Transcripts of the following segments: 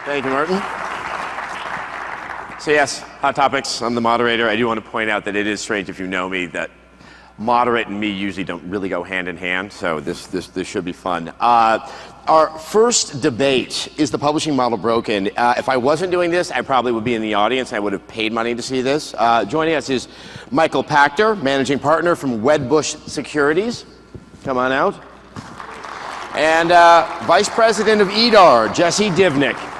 Thank you, Martin. So yes, Hot Topics, I'm the moderator. I do want to point out that it is strange if you know me that moderate and me usually don't really go hand in hand, so this should be fun. Our first debate, is the publishing model broken? If I wasn't doing this, I probably would be in the audience. I would have paid money to see this. Joining us is Michael Pachter, managing partner from Wedbush Securities. Come on out. And Vice President of EDAR, Jesse Divnik.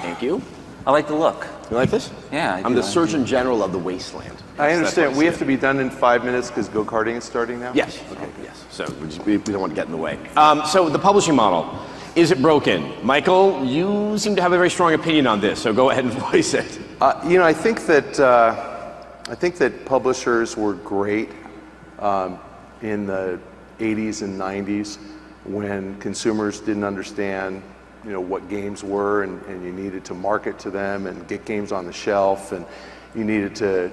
Thank you. I like the look. You like this? Yeah. I'm the Surgeon General of the Wasteland. I understand. We have to be done in 5 minutes because go-karting is starting now? Yes. Okay. Yes. So we don't want to get in the way. So the publishing model, is it broken? Michael, you seem to have a very strong opinion on this, so go ahead and voice it. I think that publishers were great in the 80s and 90s when consumers didn't understand what games were, and you needed to market to them and get games on the shelf, and you needed to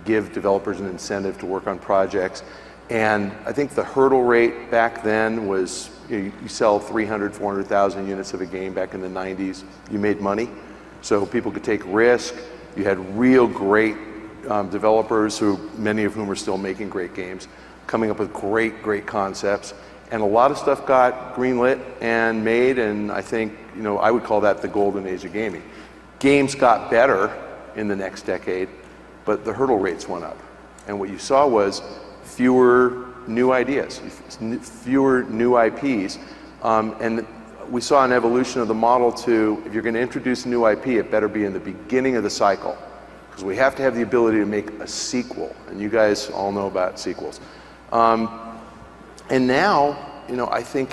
give developers an incentive to work on projects. And I think the hurdle rate back then was you sell 300, 400,000 units of a game back in the 90s, you made money. So people could take risk. You had real great developers, many of whom are still making great games, coming up with great concepts. And a lot of stuff got greenlit and made, and I think, I would call that the golden age of gaming. Games got better in the next decade, but the hurdle rates went up. And what you saw was fewer new ideas, fewer new IPs, and we saw an evolution of the model to, if you're going to introduce a new IP, it better be in the beginning of the cycle, because we have to have the ability to make a sequel, and you guys all know about sequels. And now, I think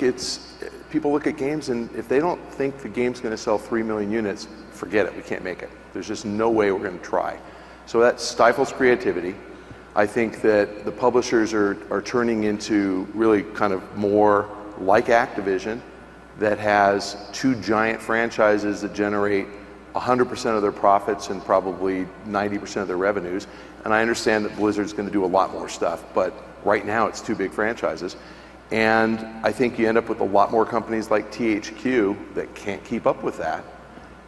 people look at games, and if they don't think the game's going to sell 3 million units, forget it, we can't make it. There's just no way we're going to try. So that stifles creativity. I think that the publishers are turning into really kind of more like Activision, that has 2 giant franchises that generate 100% of their profits and probably 90% of their revenues. And I understand that Blizzard's going to do a lot more stuff, but right now it's 2 big franchises. And I think you end up with a lot more companies like THQ that can't keep up with that.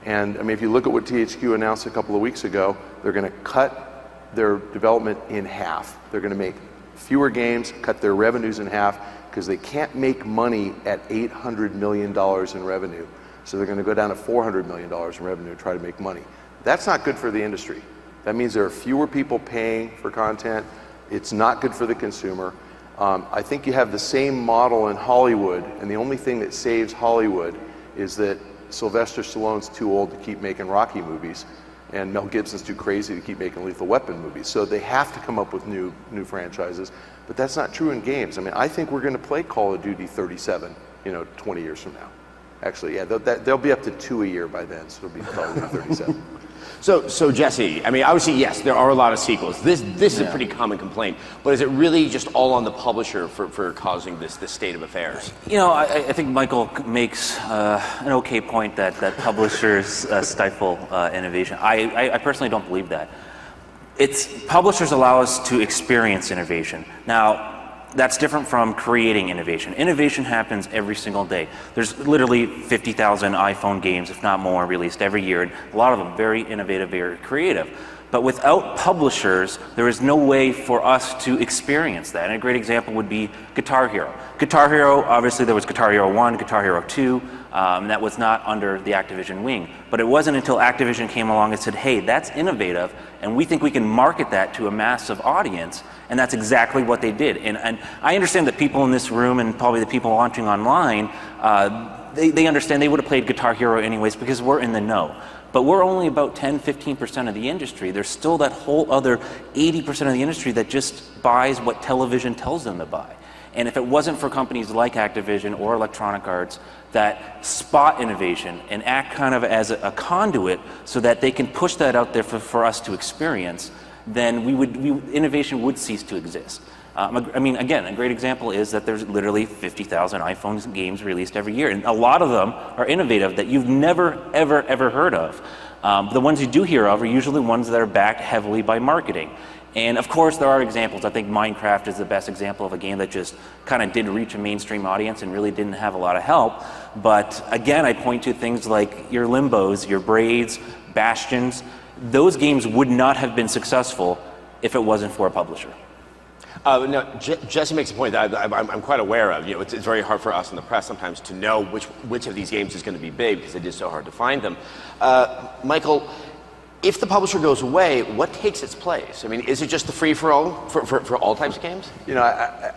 And I mean, if you look at what THQ announced a couple of weeks ago, they're going to cut their development in half. They're going to make fewer games, cut their revenues in half, because they can't make money at $800 million in revenue. So they're going to go down to $400 million in revenue to try to make money. That's not good for the industry. That means there are fewer people paying for content. It's not good for the consumer. I think you have the same model in Hollywood, and the only thing that saves Hollywood is that Sylvester Stallone's too old to keep making Rocky movies, and Mel Gibson's too crazy to keep making Lethal Weapon movies. So they have to come up with new franchises, but that's not true in games. I mean, I think we're going to play Call of Duty 37, 20 years from now. Actually, yeah, they'll be up to 2 a year by then, so it'll be probably 37. So Jesse, I mean, obviously, yes, there are a lot of sequels. This is a pretty common complaint, but is it really just all on the publisher for causing this state of affairs? I think Michael makes an okay point that publishers stifle innovation. I personally don't believe that. Publishers allow us to experience innovation. Now, that's different from creating innovation. Innovation happens every single day. There's literally 50,000 iPhone games, if not more, released every year, and a lot of them very innovative, very creative. But without publishers, there is no way for us to experience that. And a great example would be Guitar Hero. Guitar Hero, obviously there was Guitar Hero 1, Guitar Hero 2, that was not under the Activision wing. But it wasn't until Activision came along and said, hey, that's innovative, and we think we can market that to a massive audience. And that's exactly what they did. And I understand that people in this room and probably the people watching online, they understand they would have played Guitar Hero anyways because we're in the know. But we're only about 10, 15% of the industry. There's still that whole other 80% of the industry that just buys what television tells them to buy. And if it wasn't for companies like Activision or Electronic Arts that spot innovation and act kind of as a conduit so that they can push that out there for us to experience, then innovation would cease to exist. I mean, again, a great example is that there's literally 50,000 iPhone games released every year, and a lot of them are innovative that you've never, ever, ever heard of. The ones you do hear of are usually ones that are backed heavily by marketing. And of course, there are examples. I think Minecraft is the best example of a game that just kind of did reach a mainstream audience and really didn't have a lot of help. But again, I point to things like your Limbos, your Braids, Bastions. Those games would not have been successful if it wasn't for a publisher. No, Jesse makes a point that I'm quite aware of. You know, it's very hard for us in the press sometimes to know which of these games is going to be big because it is so hard to find them. Michael, if the publisher goes away, what takes its place? I mean, is it just the free-for-all for all types of games? You know,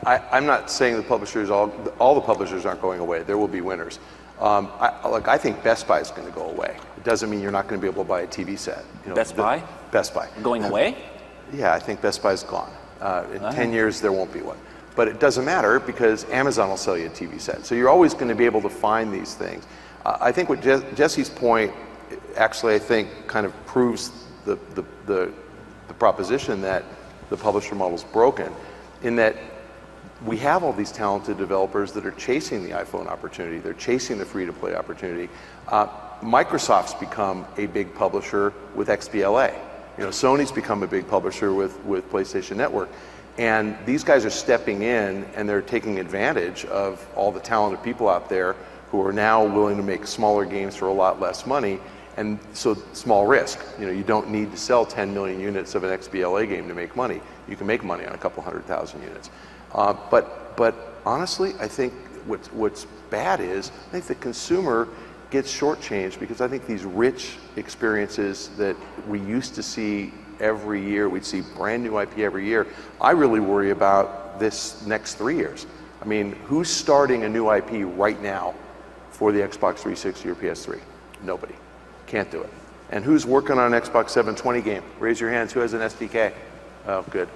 I'm not saying the publishers, all the publishers aren't going away. There will be winners. I think Best Buy is going to go away. It doesn't mean you're not going to be able to buy a TV set. You know, Best Buy? Best Buy. Going away? Yeah, I think Best Buy's gone. In 10 years, there won't be one. But it doesn't matter because Amazon will sell you a TV set. So you're always going to be able to find these things. I think what Jesse's point actually, I think, kind of proves the proposition that the publisher model is broken, in that we have all these talented developers that are chasing the iPhone opportunity. They're chasing the free-to-play opportunity. Microsoft's become a big publisher with XBLA. You know, Sony's become a big publisher with PlayStation Network. And these guys are stepping in and they're taking advantage of all the talented people out there who are now willing to make smaller games for a lot less money. And so small risk. You know, you don't need to sell 10 million units of an XBLA game to make money. You can make money on a couple 100,000 units. But honestly, I think what's bad is I think the consumer gets shortchanged because I think these rich experiences that we used to see every year, we'd see brand new IP every year. I really worry about this next 3 years. I mean, who's starting a new IP right now for the Xbox 360 or PS3? Nobody. Can't do it. And who's working on an Xbox 720 game? Raise your hands. Who has an SDK? Oh, good.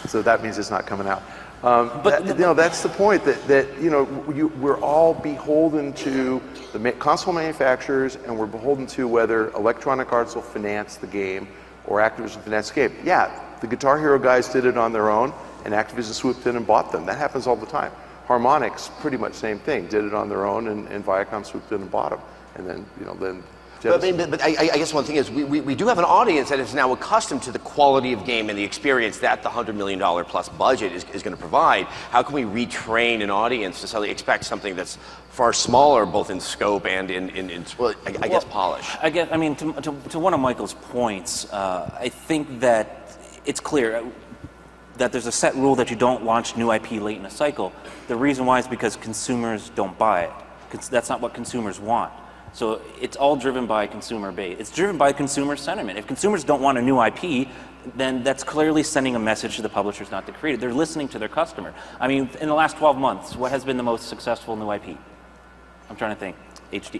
So that means it's not coming out. You know, that's the point that you know, we're all beholden to the console manufacturers, and we're beholden to whether Electronic Arts will finance the game or Activision finance the game. Yeah, the Guitar Hero guys did it on their own, and Activision swooped in and bought them. That happens all the time. Harmonix, pretty much same thing, did it on their own, and Viacom swooped in and bought them. And then, you know, then. But I guess one thing is we do have an audience that is now accustomed to the quality of game and the experience that the $100 million plus budget is going to provide. How can we retrain an audience to suddenly expect something that's far smaller, both in scope and in polish? I mean, to one of Michael's points, I think that it's clear that there's a set rule that you don't launch new IP late in a cycle. The reason why is because consumers don't buy it. That's not what consumers want. So it's all driven by consumer base. It's driven by consumer sentiment. If consumers don't want a new IP, then that's clearly sending a message to the publishers not to create it. They're listening to their customer. I mean, in the last 12 months, what has been the most successful new IP? I'm trying to think.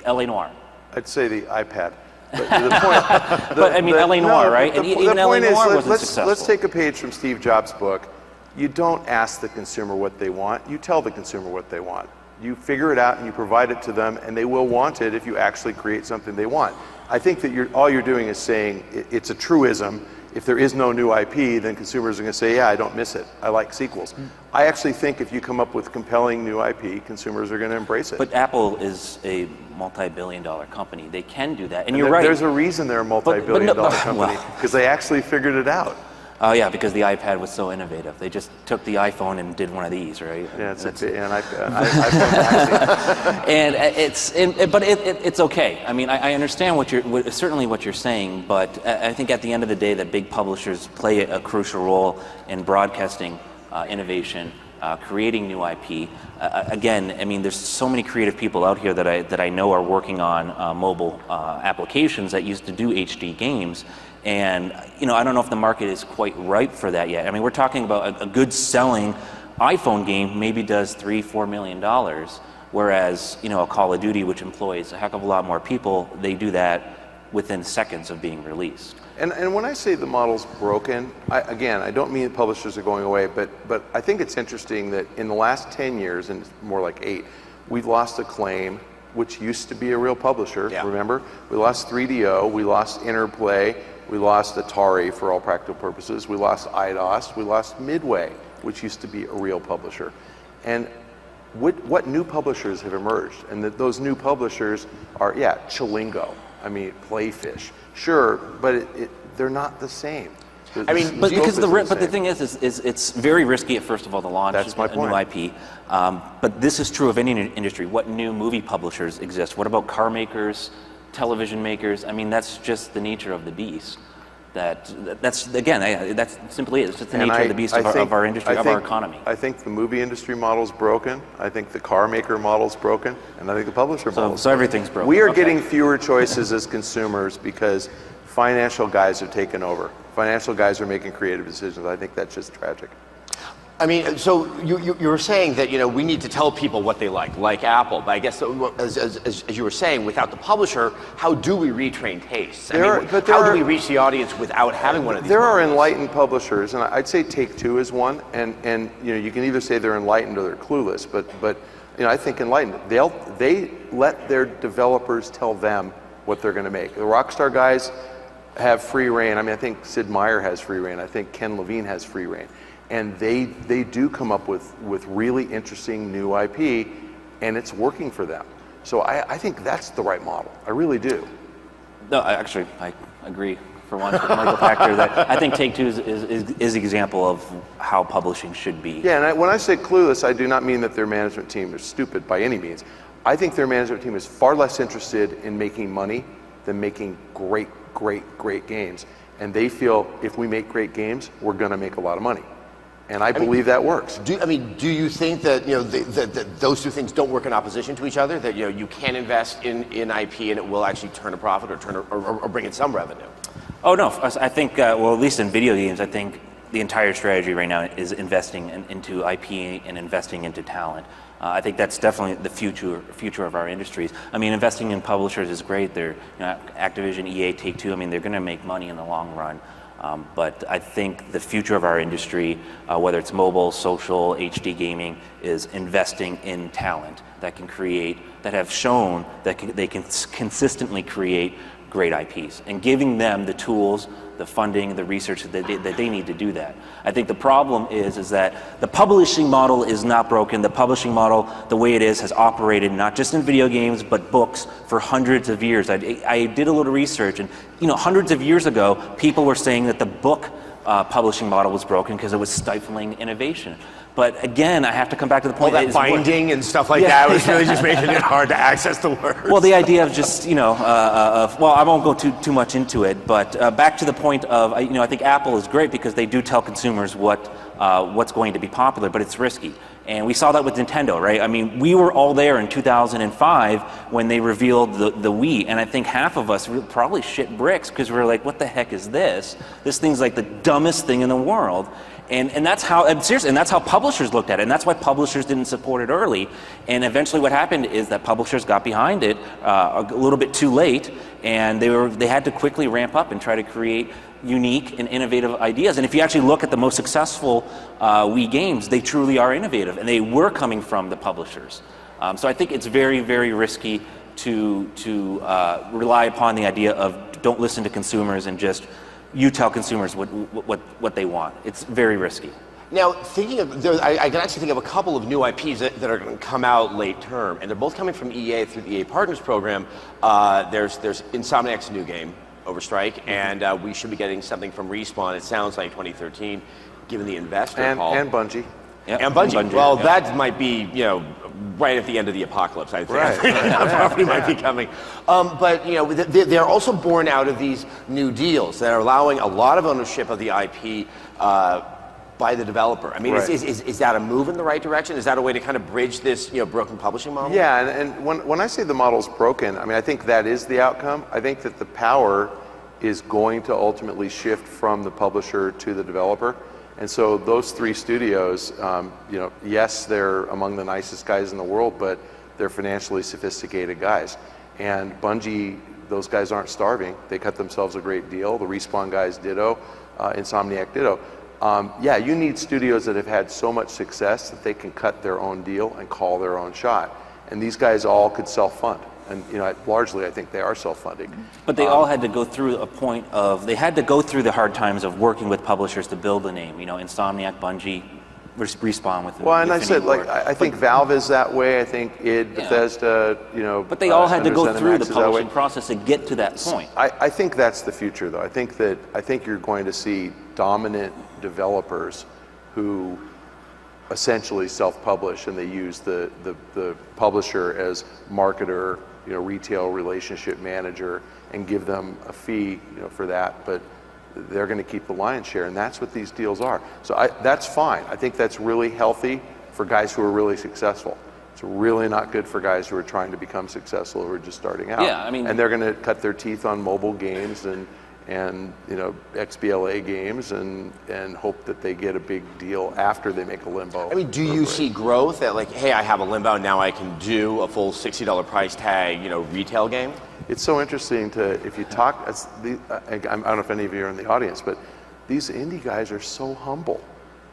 LA Noire. I'd say the iPad. But the point, but I mean, LA Noire, right? And even LA Noire wasn't successful. Let's take a page from Steve Jobs' book. You don't ask the consumer what they want. You tell the consumer what they want. You figure it out and you provide it to them, and they will want it if you actually create something they want. I think that all you're doing is saying it's a truism. If there is no new IP, then consumers are going to say, yeah, I don't miss it. I like sequels. I actually think if you come up with compelling new IP, consumers are going to embrace it. But Apple is a multi-billion-dollar company. They can do that. And you're right. There's a reason they're a multi-billion-dollar company, because they actually figured it out. Oh yeah, because the iPad was so innovative. They just took the iPhone and did one of these, right? Yeah, it's an iPhone. But it's okay. I mean, I understand certainly what you're saying, but I think at the end of the day, that big publishers play a crucial role in broadcasting innovation, creating new IP. Again, I mean, there's so many creative people out here that I know are working on mobile applications that used to do HD games. And, you know, I don't know if the market is quite ripe for that yet. I mean, we're talking about a good selling iPhone game maybe does $3-4 million, whereas, you know, a Call of Duty, which employs a heck of a lot more people, they do that within seconds of being released. And when I say the model's broken, I don't mean publishers are going away, but I think it's interesting that in the last 10 years, and more like 8, we've lost Acclaim, which used to be a real publisher, remember? We lost 3DO, we lost Interplay, we lost Atari for all practical purposes. We lost IDOS. We lost Midway, which used to be a real publisher. And what new publishers have emerged? And those new publishers are, Chilingo. I mean, Playfish, sure, but they're not the same. I mean, but the thing is it's very risky at first of all to launch a new IP. But this is true of any industry. What new movie publishers exist? What about car makers, television makers? I mean, that's just the nature of the beast. That's again, that's simply it. It's just the nature of the beast of our industry, of our economy. I think the movie industry model's broken. I think the car maker model's broken, and I think the publisher model's so everything's broken. We are getting fewer choices as consumers because financial guys have taken over. Financial guys are making creative decisions. I think that's just tragic. I mean, so you were saying that we need to tell people what they like Apple. But I guess as you were saying, without the publisher, how do we retrain tastes? How do we reach the audience without having one of these? There are enlightened publishers, and I'd say Take-Two is one. And you can either say they're enlightened or they're clueless. But I think enlightened. They let their developers tell them what they're going to make. The Rockstar guys have free reign. I mean, I think Sid Meier has free reign. I think Ken Levine has free reign. And they do come up with really interesting new IP, and it's working for them. So I think that's the right model. I really do. No, I agree for once with Michael Pachter that I think Take-Two is an example of how publishing should be. Yeah, and when I say clueless, I do not mean that their management team is stupid by any means. I think their management team is far less interested in making money than making great games. And they feel if we make great games, we're going to make a lot of money. And I believe that works. Do you think that that those two things don't work in opposition to each other? That you can invest in IP and it will actually turn a profit or bring in some revenue? Oh no, I think well, at least in video games, I think the entire strategy right now is investing into IP and investing into talent. I think that's definitely the future of our industries. I mean, investing in publishers is great. They're Activision, EA, Take-Two. I mean, they're going to make money in the long run. But I think the future of our industry, whether it's mobile, social, HD gaming, is investing in talent that have shown that they can consistently create great IPs and giving them the tools, the funding, the research that they need to do that. I think the problem is that the publishing model is not broken. The publishing model, the way it is, has operated not just in video games but books for hundreds of years. I did a little research, and hundreds of years ago, people were saying that the book publishing model was broken because it was stifling innovation. But again, I have to come back to the point that binding and stuff like that was really just making it hard to access the words. Well, the idea of just, well, I won't go too much into it, but back to the point of, I think Apple is great because they do tell consumers what's going to be popular, but it's risky. And we saw that with Nintendo, right? I mean, we were all there in 2005 when they revealed the Wii, and I think half of us probably shit bricks because we were like, what the heck is this? This thing's like the dumbest thing in the world. And that's how, seriously, and that's how publishers looked at it, and that's why publishers didn't support it early. And eventually what happened is that publishers got behind it a little bit too late, and they had to quickly ramp up and try to create unique and innovative ideas. And if you actually look at the most successful Wii games, they truly are innovative, and they were coming from the publishers. So I think it's very, very risky to rely upon the idea of don't listen to consumers and just you tell consumers what they want. It's very risky. Now, I can actually think of a couple of new IPs that are going to come out late term, and they're both coming from EA through the EA Partners Program. There's Insomniac's new game, Overstrike, and we should be getting something from Respawn. It sounds like 2013, given the investor call. And Bungie. Yep. And Bungie. Well, that might be, right at the end of the apocalypse, I think. Right. That property might be coming. But, they're also born out of these new deals that are allowing a lot of ownership of the IP by the developer. I mean, is that a move in the right direction? Is that a way to kind of bridge this, broken publishing model? Yeah, and when I say the model's broken, I mean, I think that is the outcome. I think that the power is going to ultimately shift from the publisher to the developer. And so those three studios, yes, they're among the nicest guys in the world, but they're financially sophisticated guys. And Bungie, those guys aren't starving. They cut themselves a great deal. The Respawn guys ditto, Insomniac ditto. You need studios that have had so much success that they can cut their own deal and call their own shot. And these guys all could self-fund. And largely I think they are self-funding. But they all had to go through a point of, they had to go through the hard times of working with publishers to build a name. Insomniac, Bungie, Respawn with. Well, and I Infinity said, Ward. I think Valve is that way. I think Bethesda, But they all had to go through the ZeniMax is that way. publishing process to get to that point. I think that's the future, though. I think you're going to see dominant developers who essentially self-publish, and they use the publisher as marketer, retail relationship manager, and give them a fee, for that. But they're going to keep the lion's share, and that's what these deals are. So that's fine. I think that's really healthy for guys who are really successful. It's really not good for guys who are trying to become successful, who are just starting out. Yeah, I mean, and they're going to cut their teeth on mobile games and XBLA games and hope that they get a big deal after they make a Limbo. I mean, do you see growth that, like, hey, I have a Limbo, now I can do a full $60 price tag, retail game? It's so interesting if you talk, I don't know if any of you are in the audience, but these indie guys are so humble.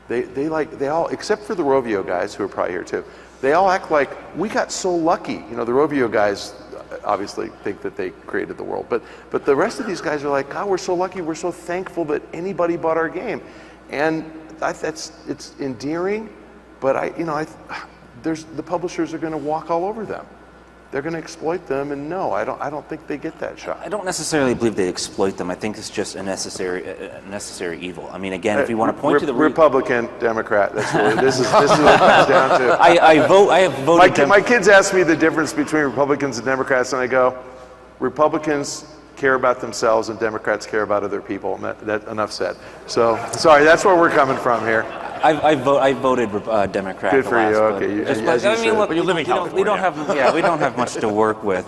They all, except for the Rovio guys, who are probably here too, they all act like we got so lucky. The Rovio guys obviously think that they created the world, but the rest of these guys are like, God, we're so lucky, we're so thankful that anybody bought our game, and it's endearing. But the publishers are going to walk all over them. They're going to exploit them, and no, I don't think they get that shot. I don't necessarily believe they exploit them. I think it's just a necessary evil. I mean, again, if you want to point to the Republican, Democrat, that's really, this is what it comes down to. I have voted. My kids ask me the difference between Republicans and Democrats, and I go, Republicans care about themselves, and Democrats care about other people. And that enough said. So sorry, that's where we're coming from here. I voted Democrat. Good for you. Okay. Look, you live in California. We don't have much to work with.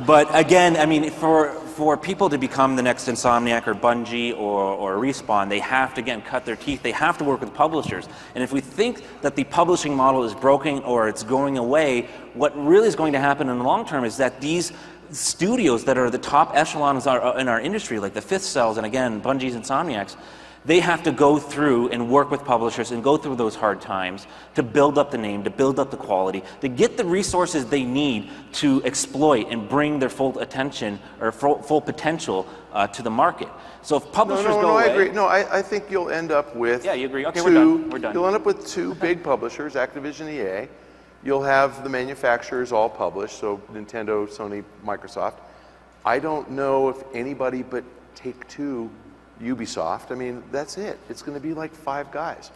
But again, I mean, for people to become the next Insomniac or Bungie or Respawn, they have to, again, cut their teeth. They have to work with publishers. And if we think that the publishing model is broken or it's going away, what really is going to happen in the long term is that these studios that are the top echelons in our industry, like the Fifth Cells and, again, Bungie's Insomniacs, they have to go through and work with publishers and go through those hard times to build up the name, to build up the quality, to get the resources they need to exploit and bring their full attention or full potential to the market. So if publishers go away... I agree. No, I think you'll end up with... Yeah, you agree. Okay, we're done. You'll end up with two big publishers, Activision, EA. You'll have the manufacturers all published, so Nintendo, Sony, Microsoft. I don't know if anybody but Take-Two, Ubisoft, I mean, that's it. It's going to be like 5 guys.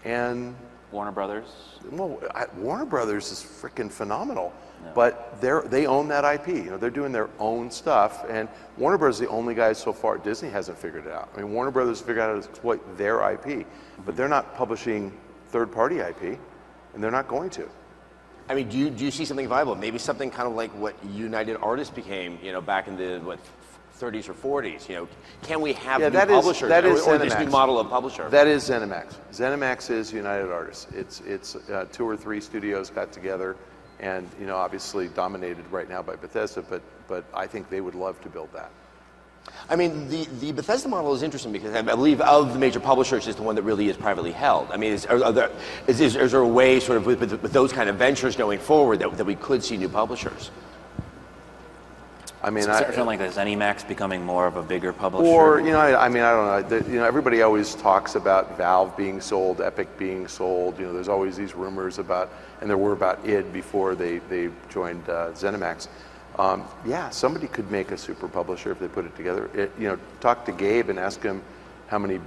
And Warner Brothers? Well, Warner Brothers is freaking phenomenal. No. But they own that IP. They're doing their own stuff. And Warner Brothers is the only guys so far. Disney hasn't figured it out. I mean, Warner Brothers figured out how to exploit their IP. But they're not publishing third-party IP. And they're not going to. I mean, do you see something viable? Maybe something kind of like what United Artists became, back in the 30s or 40s. Can we have new publishers or this new model of publisher? That is ZeniMax. ZeniMax is United Artists. It's 2 or 3 studios got together, and obviously dominated right now by Bethesda. But I think they would love to build that. I mean, the Bethesda model is interesting because I believe of the major publishers is the one that really is privately held. I mean, is there a way sort of with those kind of ventures going forward that we could see new publishers? I mean, something like the ZeniMax becoming more of a bigger publisher. Or I don't know. Everybody always talks about Valve being sold, Epic being sold. There's always these rumors about, and there were about id before they joined ZeniMax. Yeah, somebody could make a super publisher if they put it together. Talk to Gabe and ask him how many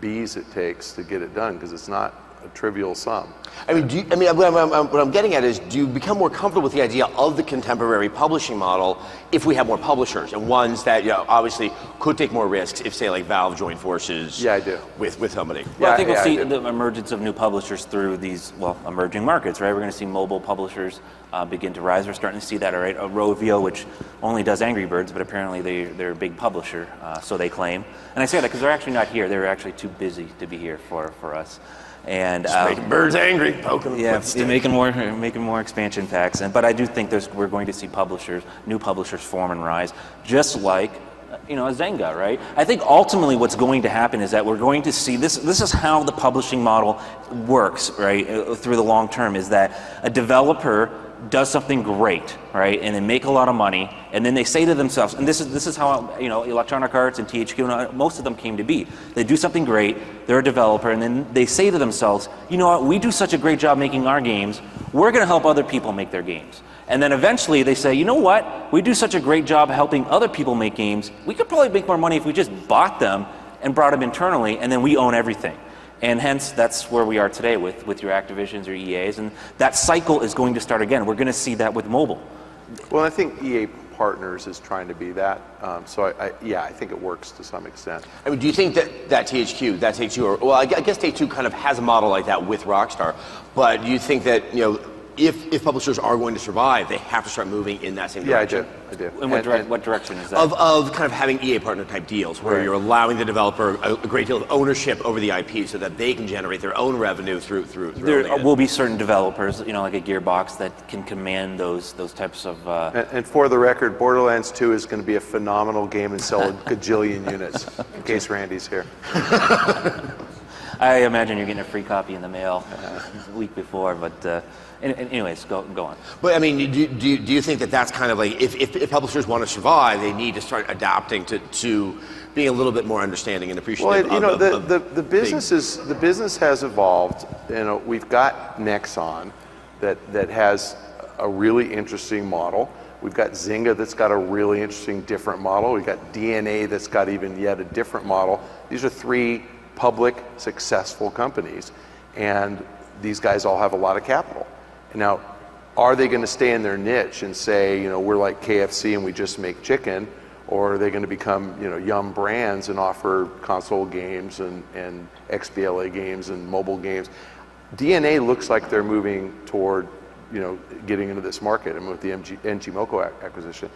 Bs it takes to get it done, because it's not a trivial sum. I mean, what I'm getting at is, do you become more comfortable with the idea of the contemporary publishing model if we have more publishers and ones that obviously could take more risks if, say, like Valve joined forces? Yeah, I do. With somebody. Well, I think we'll see the emergence of new publishers through these emerging markets, right? We're going to see mobile publishers begin to rise. We're starting to see that, all right? Rovio, which only does Angry Birds, but apparently they're a big publisher, so they claim. And I say that because they're actually not here. They're actually too busy to be here for us. And making birds angry, poking them. Yeah, making more expansion packs. But I do think we're going to see new publishers form and rise, just like a Zynga, right? I think ultimately what's going to happen is that we're going to see this is how the publishing model works, right? Through the long term, is that a developer does something great, right, and they make a lot of money, and then they say to themselves, and this is how Electronic Arts and THQ, and most of them came to be. They do something great, they're a developer, and then they say to themselves, you know what, we do such a great job making our games, we're going to help other people make their games. And then eventually they say, you know what, we do such a great job helping other people make games, we could probably make more money if we just bought them and brought them internally, and then we own everything. And hence, that's where we are today with your Activisions or EAs, and that cycle is going to start again. We're going to see that with mobile. Well, I think EA Partners is trying to be that. So I think it works to some extent. I mean, do you think that THQ, or, well, I guess Take-Two kind of has a model like that with Rockstar, but do you think that, if publishers are going to survive, they have to start moving in that same direction? Yeah, I do. And what direction is that? Of kind of having EA partner type deals where you're allowing the developer a great deal of ownership over the IP so that they can generate their own revenue through There will be certain developers, like a Gearbox, that can command those types of... And for the record, Borderlands 2 is going to be a phenomenal game and sell a gajillion units, in case Randy's here. I imagine you're getting a free copy in the mail a week before, but... anyways, go on. But I mean, do you think that that's kind of like, if publishers want to survive, they need to start adapting to being a little bit more understanding and appreciative? Well, the business has evolved. We've got Nexon that has a really interesting model. We've got Zynga that's got a really interesting different model. We've got DNA that's got even yet a different model. These are three public successful companies, and these guys all have a lot of capital. Now, are they going to stay in their niche and say, we're like KFC and we just make chicken, or are they going to become, Yum Brands and offer console games and XBLA games and mobile games? DNA looks like they're moving toward, getting into this market, and with the NG Moco acquisition,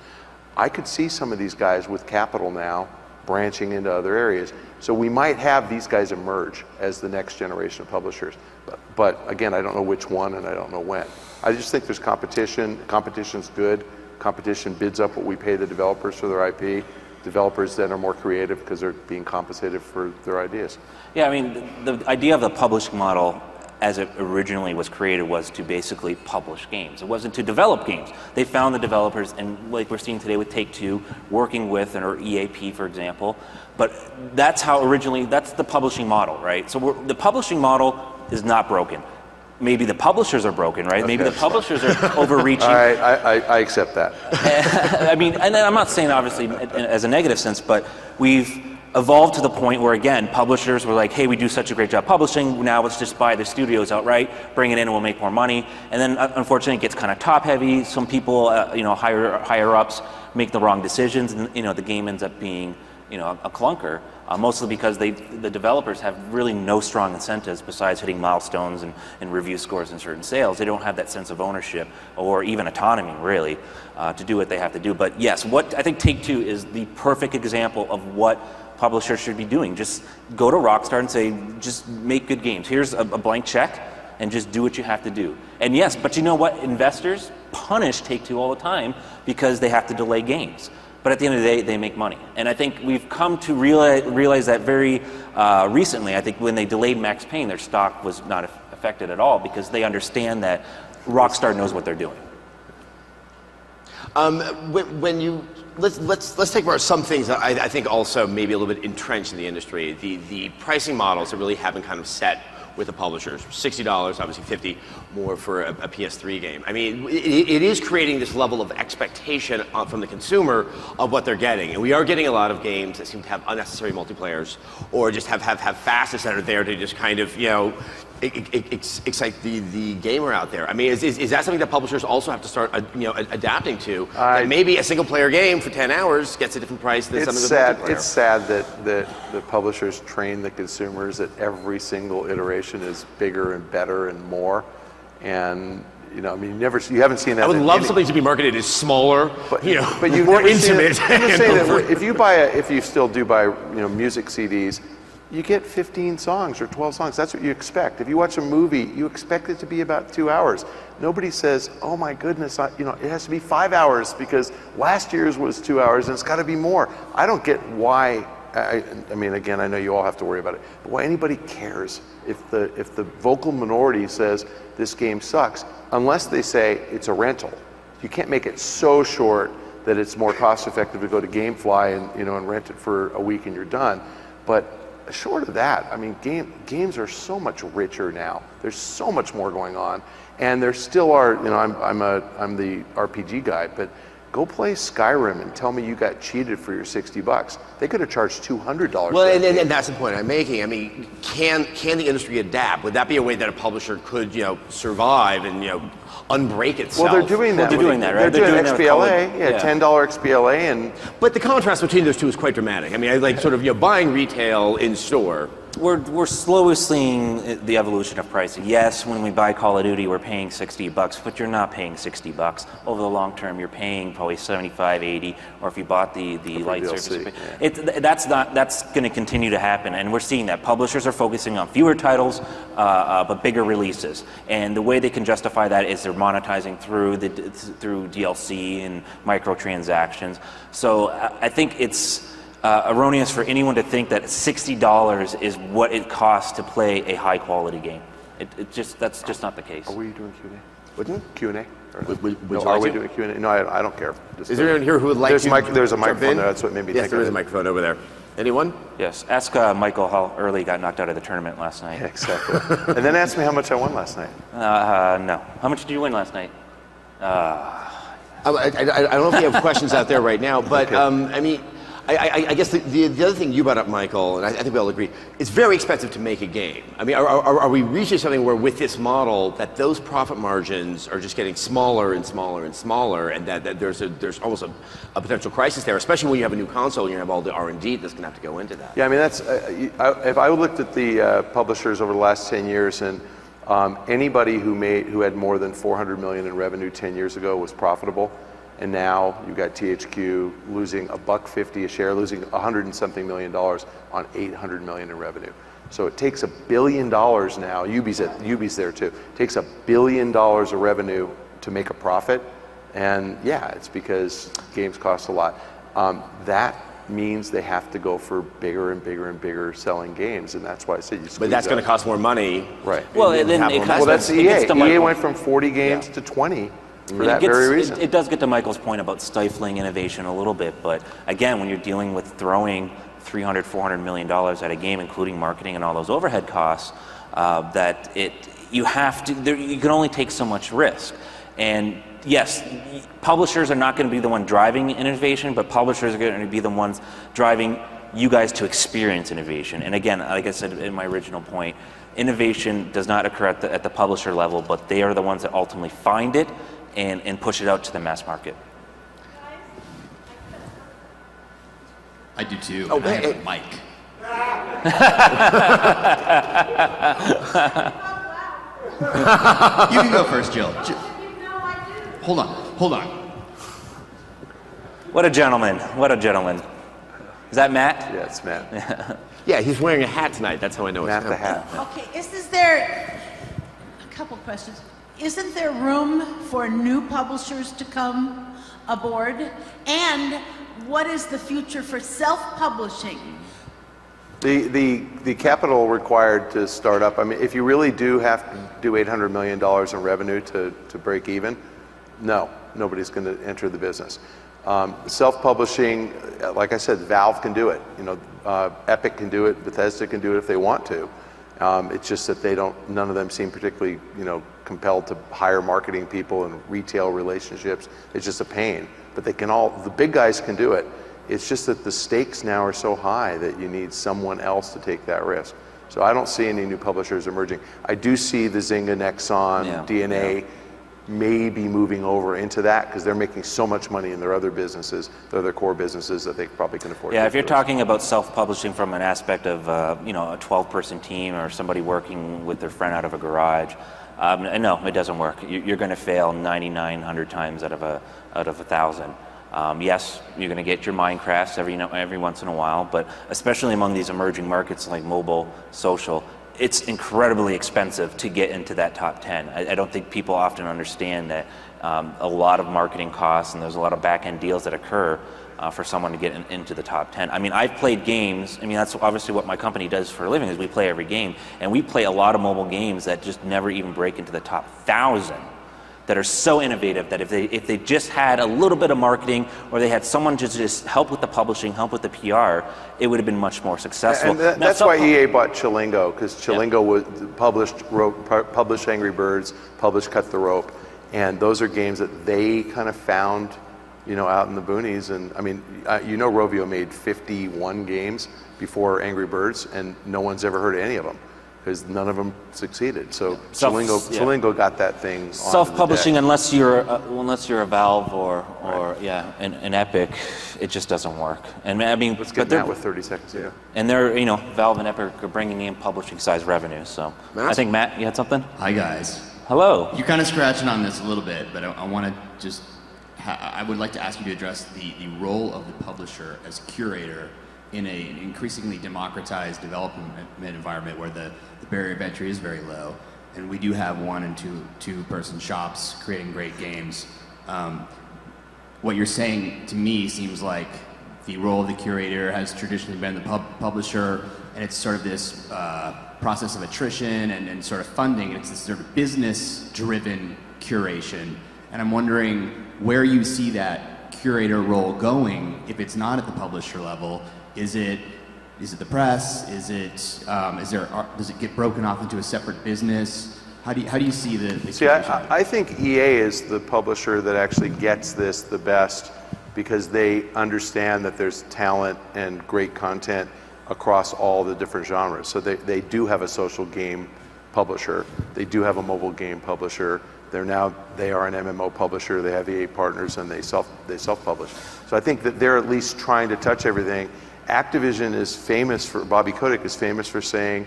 I could see some of these guys with capital now branching into other areas. So we might have these guys emerge as the next generation of publishers. But again, I don't know which one and I don't know when. I just think there's competition. Competition's good. Competition bids up what we pay the developers for their IP. Developers then are more creative because they're being compensated for their ideas. Yeah, I mean, the idea of the publishing model as it originally was created was to basically publish games. It wasn't to develop games. They found the developers, and like we're seeing today with Take-Two, working with, or EAP, for example. But that's how that's the publishing model, right? So the publishing model is not broken. Maybe the publishers are broken, right? Okay. Maybe the publishers are overreaching. All right, I accept that. I mean, and I'm not saying obviously as a negative sense, but we've evolved to the point where, again, publishers were like, hey, we do such a great job publishing, now let's just buy the studios outright, bring it in and we'll make more money. And then unfortunately it gets kind of top heavy. Some people, higher ups make the wrong decisions, and the game ends up being a clunker, mostly because the developers have really no strong incentives besides hitting milestones and review scores and certain sales. They don't have that sense of ownership or even autonomy, really, to do what they have to do. But yes, what I think Take-Two is the perfect example of what publishers should be doing. Just go to Rockstar and say, just make good games. Here's a blank check, and just do what you have to do. And yes, but you know what? Investors punish Take-Two all the time because they have to delay games. But at the end of the day, they make money. And I think we've come to realize that very recently. I think when they delayed Max Payne, their stock was not affected at all because they understand that Rockstar knows what they're doing. Let's take apart some things that I think also maybe a little bit entrenched in the industry. The pricing models that really haven't kind of set with the publishers. $60, obviously $50 more for a PS3 game. I mean, it is creating this level of expectation from the consumer of what they're getting. And we are getting a lot of games that seem to have unnecessary multiplayers or just have facets that are there to just kind of, excite the gamer out there. I mean, is that something that publishers also have to start, adapting to? That maybe a single player game for 10 hours gets a different price than some of the multiplayer. It's sad that the publishers train the consumers that every single iteration is bigger and better and more. And you haven't seen that. I would love something to be marketed as smaller, but you've more never intimate. Seen it. I'm just saying that if you still do buy music CDs, you get 15 songs or 12 songs. That's what you expect. If you watch a movie, you expect it to be about 2 hours. Nobody says, "Oh my goodness, it has to be 5 hours because last year's was 2 hours and it's got to be more." I don't get why I mean, again, I know you all have to worry about it, but why anybody cares if the vocal minority says this game sucks, unless they say it's a rental. You can't make it so short that it's more cost effective to go to GameFly and rent it for a week and you're done. But short of that, I mean, games are so much richer now. There's so much more going on, and there still are. I'm the RPG guy, but go play Skyrim and tell me you got cheated for your $60. They could have charged $200. Well, and that's the point I'm making. I mean, can the industry adapt? Would that be a way that a publisher could survive and unbreak itself? Well, they're doing that. They're doing that, right? They're doing that XBLA, $10 XBLA, and. But the contrast between those two is quite dramatic. I mean, I like sort of buying retail in store. We're slowly seeing the evolution of pricing. Yes, when we buy Call of Duty, we're paying $60, but you're not paying $60. Over the long term, you're paying probably $75, $80, or if you bought the light service. That's going to continue to happen, and we're seeing that. Publishers are focusing on fewer titles, but bigger releases. And the way they can justify that is they're monetizing through DLC and microtransactions. So I think it's erroneous for anyone to think that $60 is what it costs to play a high quality game. That's just not the case. Are we doing Q&A? Q&A? Are we doing Q&A? No, I don't care. Is there anyone here who would like there's to There's a jump microphone in? there. That's what made me Yes, think there of is it. a microphone over there. Anyone? Yes. Ask Michael how early he got knocked out of the tournament last night. Yeah, exactly. And then ask me how much I won last night. No. How much did you win last night? I don't know if you have questions out there right now, but Okay. I mean, I guess the other thing you brought up, Michael, and I think we all agree, it's very expensive to make a game. I mean, are we reaching something where with this model that those profit margins are just getting smaller and smaller and smaller, and that there's almost a potential crisis there, especially when you have a new console and you have all the R&D that's going to have to go into that? Yeah, I mean, that's if I looked at the publishers over the last 10 years, and anybody who had more than $400 million in revenue 10 years ago was profitable. And now you've got THQ losing $1.50 a share, losing $100 and something million on $800 million in revenue. So it takes $1 billion now. Ubi's there too. It takes $1 billion of revenue to make a profit, and yeah, it's because games cost a lot. That means they have to go for bigger and bigger and bigger selling games, and that's why I said you. But that's going to cost more money. Right. Well, then it Well, that's it EA. gets to EA Michael. went from 40 games to 20. For that It very reason. It does get to Michael's point about stifling innovation a little bit, but again, when you're dealing with throwing $300, $400 million at a game, including marketing and all those overhead costs, you can only take so much risk. And yes, publishers are not going to be the one driving innovation, but publishers are going to be the ones driving you guys to experience innovation. And again, like I said in my original point, innovation does not occur at the publisher level, but they are the ones that ultimately find it and push it out to the mass market. I do too. Oh, I have hey. a mic. You can go first, Jill. Hold on. What a gentleman. Is that Matt? Yeah, it's Matt. Yeah, he's wearing a hat tonight. That's how I know Matt it's the him. Hat. Okay, is there a couple questions? Isn't there room for new publishers to come aboard? And what is the future for self-publishing? The capital required to start up, I mean, if you really do have to do $800 million in revenue to break even, no, nobody's going to enter the business. Self-publishing, like I said, Valve can do it. Epic can do it. Bethesda can do it if they want to. It's just that none of them seem particularly, compelled to hire marketing people and retail relationships. It's just a pain. But the big guys can do it. It's just that the stakes now are so high that you need someone else to take that risk. So I don't see any new publishers emerging. I do see the Zynga, Nexon, DNA maybe moving over into that because they're making so much money in their other businesses, their other core businesses, that they probably can afford. Yeah, if you're talking about self-publishing from an aspect of a 12-person team or somebody working with their friend out of a garage, no, it doesn't work. You're going to fail 9,900 times out of 1,000. Yes, you're going to get your mind crafts every once in a while, but especially among these emerging markets like mobile, social, it's incredibly expensive to get into that top 10. I don't think people often understand that a lot of marketing costs and there's a lot of back-end deals that occur for someone to get into the top 10. I mean, I've played games. I mean, that's obviously what my company does for a living, is we play every game, and we play a lot of mobile games that just never even break into the top 1,000. That are so innovative that if they just had a little bit of marketing, or they had someone to just help with the publishing, help with the PR, it would have been much more successful. And that's why EA bought Chilingo, because Chilingo was published Angry Birds, published Cut the Rope, and those are games that they kind of found, you know, out in the boonies. And I mean, you know, Rovio made 51 games before Angry Birds, and no one's ever heard of any of them, because none of them succeeded. So Chilingo got that thing. Self-publishing, unless you're a Valve or an Epic, it just doesn't work. And I mean, let's get that with 30 seconds. Yeah. And they're, you know, Valve and Epic are bringing in publishing size revenue. So I think Matt, you had something? Hi guys. Hello. You're kind of scratching on this a little bit, but I want to just. I would like to ask you to address the role of the publisher as curator in an increasingly democratized development environment where the barrier of entry is very low, and we do have 1 and 2 person shops creating great games. What you're saying to me seems like the role of the curator has traditionally been the publisher, and it's sort of this process of attrition and sort of funding. It's this sort of business-driven curation, and I'm wondering where you see that curator role going if it's not at the publisher level. Is it the press? Does it get broken off into a separate business? How do you see the See, I think EA is the publisher that actually gets this the best, because they understand that there's talent and great content across all the different genres. So they do have a social game publisher. They do have a mobile game publisher. They are an MMO publisher. They have EA partners, and they self-publish. So I think that they're at least trying to touch everything. Activision is famous for, Bobby Kotick is famous for saying,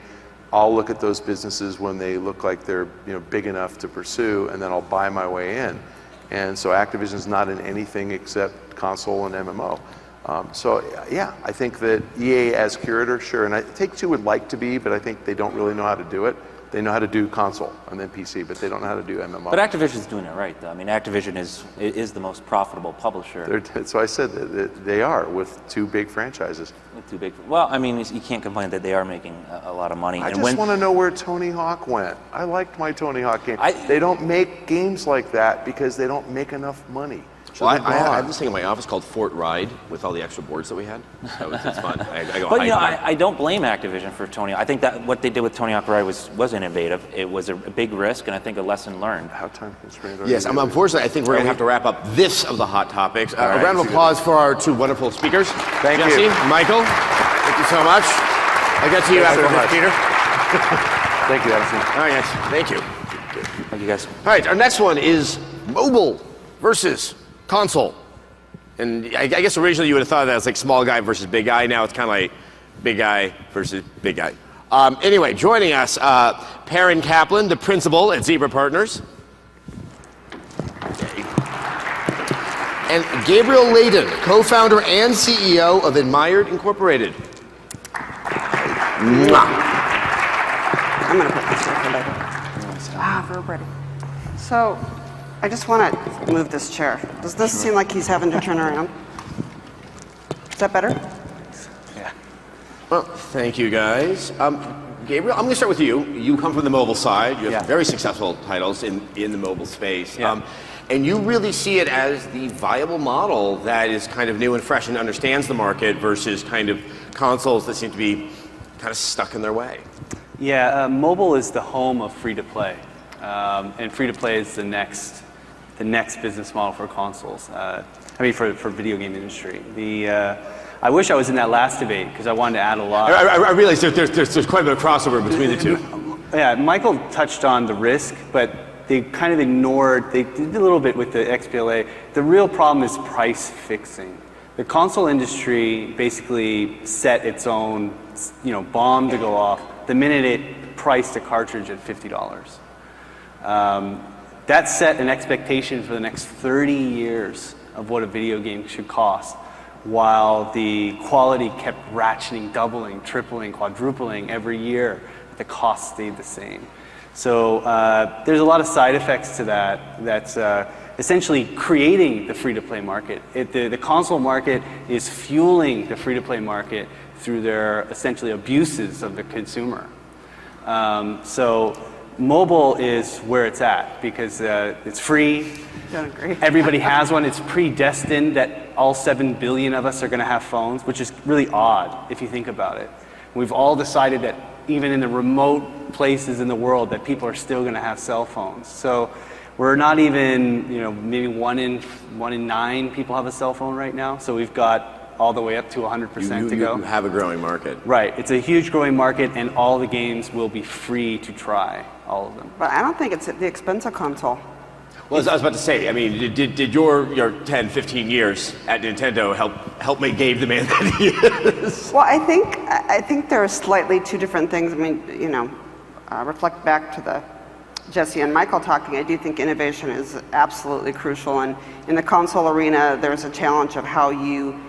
I'll look at those businesses when they look like they're, you know, big enough to pursue, and then I'll buy my way in. And so Activision's not in anything except console and MMO. So yeah, I think that EA as curator, sure, and Take-Two would like to be, but I think they don't really know how to do it. They know how to do console and then PC, but they don't know how to do MMO. But Activision's doing it right, though. I mean, Activision is the most profitable publisher. So I said that they are, with 2 big franchises. With 2 big. Well, I mean, you can't complain that they are making a lot of money. I just want to know where Tony Hawk went. I liked my Tony Hawk game. They don't make games like that because they don't make enough money. Well, I have this thing in my office called Fort Ride with all the extra boards that we had. So it's fun. But you know, I don't blame Activision for Tony. I think that what they did with Tony Hawk Ride was innovative. It was a big risk, and I think a lesson learned. How time constrained are Yes, unfortunately, I think we're going to have to wrap up this of the hot topics. A round of applause for our 2 wonderful speakers. Thank Jesse, you. Michael, thank you so much. I'll get to you after this, Peter. Thank you, Edison. All right, yes. Thank you. Thank you, guys. All right, our next one is mobile versus console. And I guess originally you would have thought that was like small guy versus big guy. Now it's kind of like big guy versus big guy. Anyway, joining us, Perrin Kaplan, the principal at Zebra Partners. And Gabriel Layden, co-founder and CEO of Admired Incorporated. Mwah. I'm going to put this here for later. Very pretty. So, I just want to move this chair. Does this seem like he's having to turn around? Is that better? Yeah. Well, thank you, guys. Gabriel, I'm going to start with you. You come from the mobile side. You have very successful titles in the mobile space. Yeah. And you really see it as the viable model that is kind of new and fresh and understands the market versus kind of consoles that seem to be kind of stuck in their way. Yeah, mobile is the home of free-to-play. And free-to-play is the next business model for consoles. For video game industry. I wish I was in that last debate because I wanted to add a lot. I realize there's quite a bit of crossover between the two. Yeah, Michael touched on the risk, but they kind of ignored, they did a little bit with the XBLA. The real problem is price fixing. The console industry basically set its own, bomb to go off the minute it priced a cartridge at $50. That set an expectation for the next 30 years of what a video game should cost, while the quality kept ratcheting, doubling, tripling, quadrupling every year. The cost stayed the same. So there's a lot of side effects to that. essentially creating the free-to-play market. The console market is fueling the free-to-play market through their essentially abuses of the consumer. So mobile is where it's at because it's free. Don't agree. Everybody has one. It's predestined that all 7 billion of us are going to have phones, which is really odd if you think about it. We've all decided that even in the remote places in the world that people are still going to have cell phones. So we're not even, maybe one in 9 people have a cell phone right now. So we've got all the way up to 100% to go. You have a growing market. Right. It's a huge growing market, and all the games will be free to try, all of them. But I don't think it's at the expense of console. Well, as I was about to say, I mean, did your 10, 15 years at Nintendo help make Gabe the man that he is? Well, I think there are slightly two different things. I mean, reflect back to the Jesse and Michael talking. I do think innovation is absolutely crucial, and in the console arena, there's a challenge of how you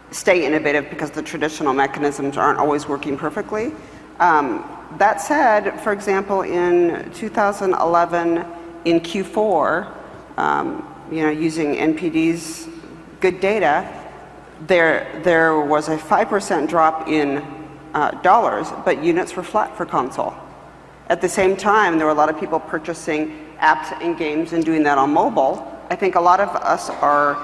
stay innovative because the traditional mechanisms aren't always working perfectly. That said, for example, in 2011. In Q4, using NPD's good data, there was a 5% drop in dollars, but units were flat for console. At the same time, there were a lot of people purchasing apps and games and doing that on mobile. I think a lot of us are,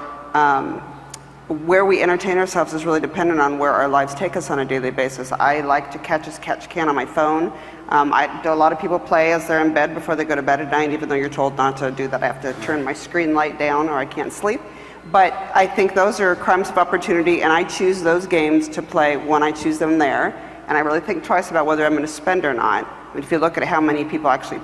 where we entertain ourselves is really dependent on where our lives take us on a daily basis. I like to catch as catch can on my phone. A lot of people play as they're in bed before they go to bed at night, even though you're told not to do that. I have to turn my screen light down or I can't sleep. But I think those are crimes of opportunity, and I choose those games to play when I choose them there. And I really think twice about whether I'm going to spend or not. I mean, if you look at how many people actually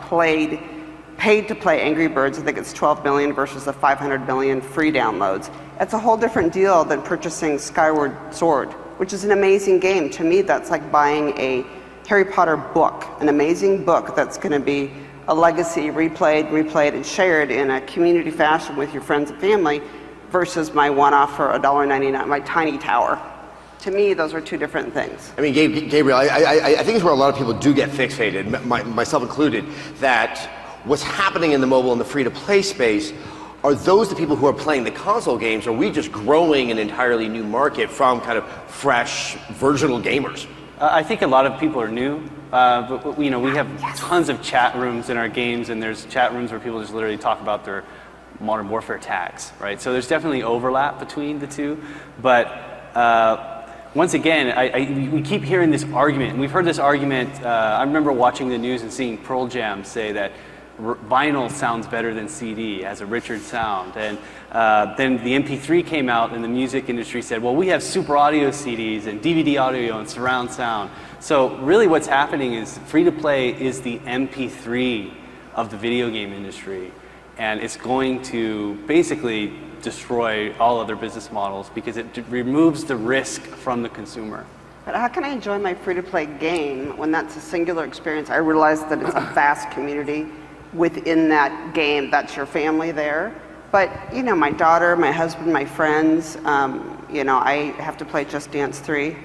paid to play Angry Birds, I think it's 12 million versus the 500 million free downloads. It's a whole different deal than purchasing Skyward Sword, which is an amazing game. To me, that's like buying a Harry Potter book, an amazing book that's going to be a legacy, replayed, and shared in a community fashion with your friends and family, versus my one-off for $1.99, my tiny tower. To me, those are two different things. I mean, Gabriel, I think it's where a lot of people do get fixated, myself included, that what's happening in the mobile and the free-to-play space, are those the people who are playing the console games, or are we just growing an entirely new market from kind of fresh, virginal gamers? I think a lot of people are new, but we have tons of chat rooms in our games, and there's chat rooms where people just literally talk about their Modern Warfare tags, right? So there's definitely overlap between the two, but once again, we keep hearing this argument, and we've heard this argument. I remember watching the news and seeing Pearl Jam say that vinyl sounds better than CD, has a richer sound. And then the MP3 came out, and the music industry said, well, we have super audio CDs and DVD audio and surround sound. So really what's happening is free-to-play is the MP3 of the video game industry. And it's going to basically destroy all other business models because it removes the risk from the consumer. But how can I enjoy my free-to-play game when that's a singular experience? I realize that it's a vast community within that game. That's your family there. But, my daughter, my husband, my friends, I have to play Just Dance 3.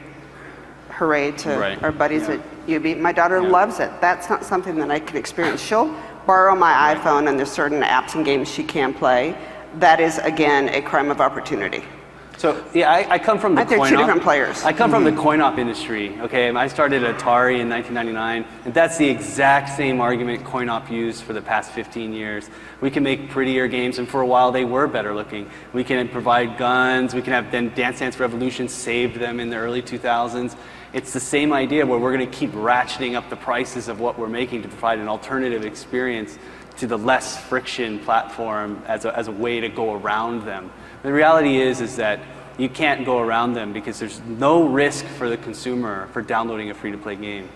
Hooray to our buddies at UB. My daughter loves it. That's not something that I can experience. She'll borrow my iPhone, and there's certain apps and games she can play. That is, again, a crime of opportunity. So I come from the they're two different players. I come from the coin-op industry. Okay, I started Atari in 1999, and that's the exact same argument coin-op used for the past 15 years. We can make prettier games, and for a while they were better looking. We can provide guns. We can have then Dance Dance Revolution saved them in the early 2000s. It's the same idea where we're going to keep ratcheting up the prices of what we're making to provide an alternative experience to the less friction platform as a way to go around them. The reality is that you can't go around them because there's no risk for the consumer for downloading a free-to-play game.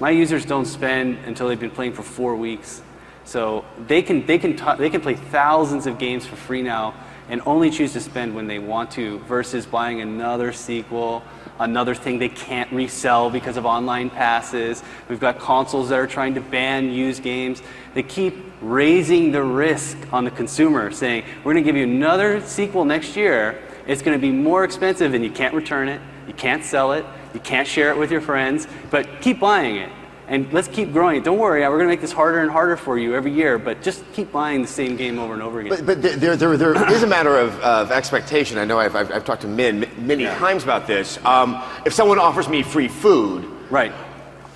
My users don't spend until they've been playing for 4 weeks. So they can play thousands of games for free now and only choose to spend when they want to versus buying another sequel, another thing they can't resell because of online passes. We've got consoles that are trying to ban used games. They keep raising the risk on the consumer, saying, we're going to give you another sequel next year. It's going to be more expensive, and you can't return it, you can't sell it, you can't share it with your friends, but keep buying it. and let's keep growing it. Don't worry, we're going to make this harder and harder for you every year, but just keep buying the same game over and over again. But there is a matter of expectation. I know I've talked to Min many times about this. If someone offers me free food, right.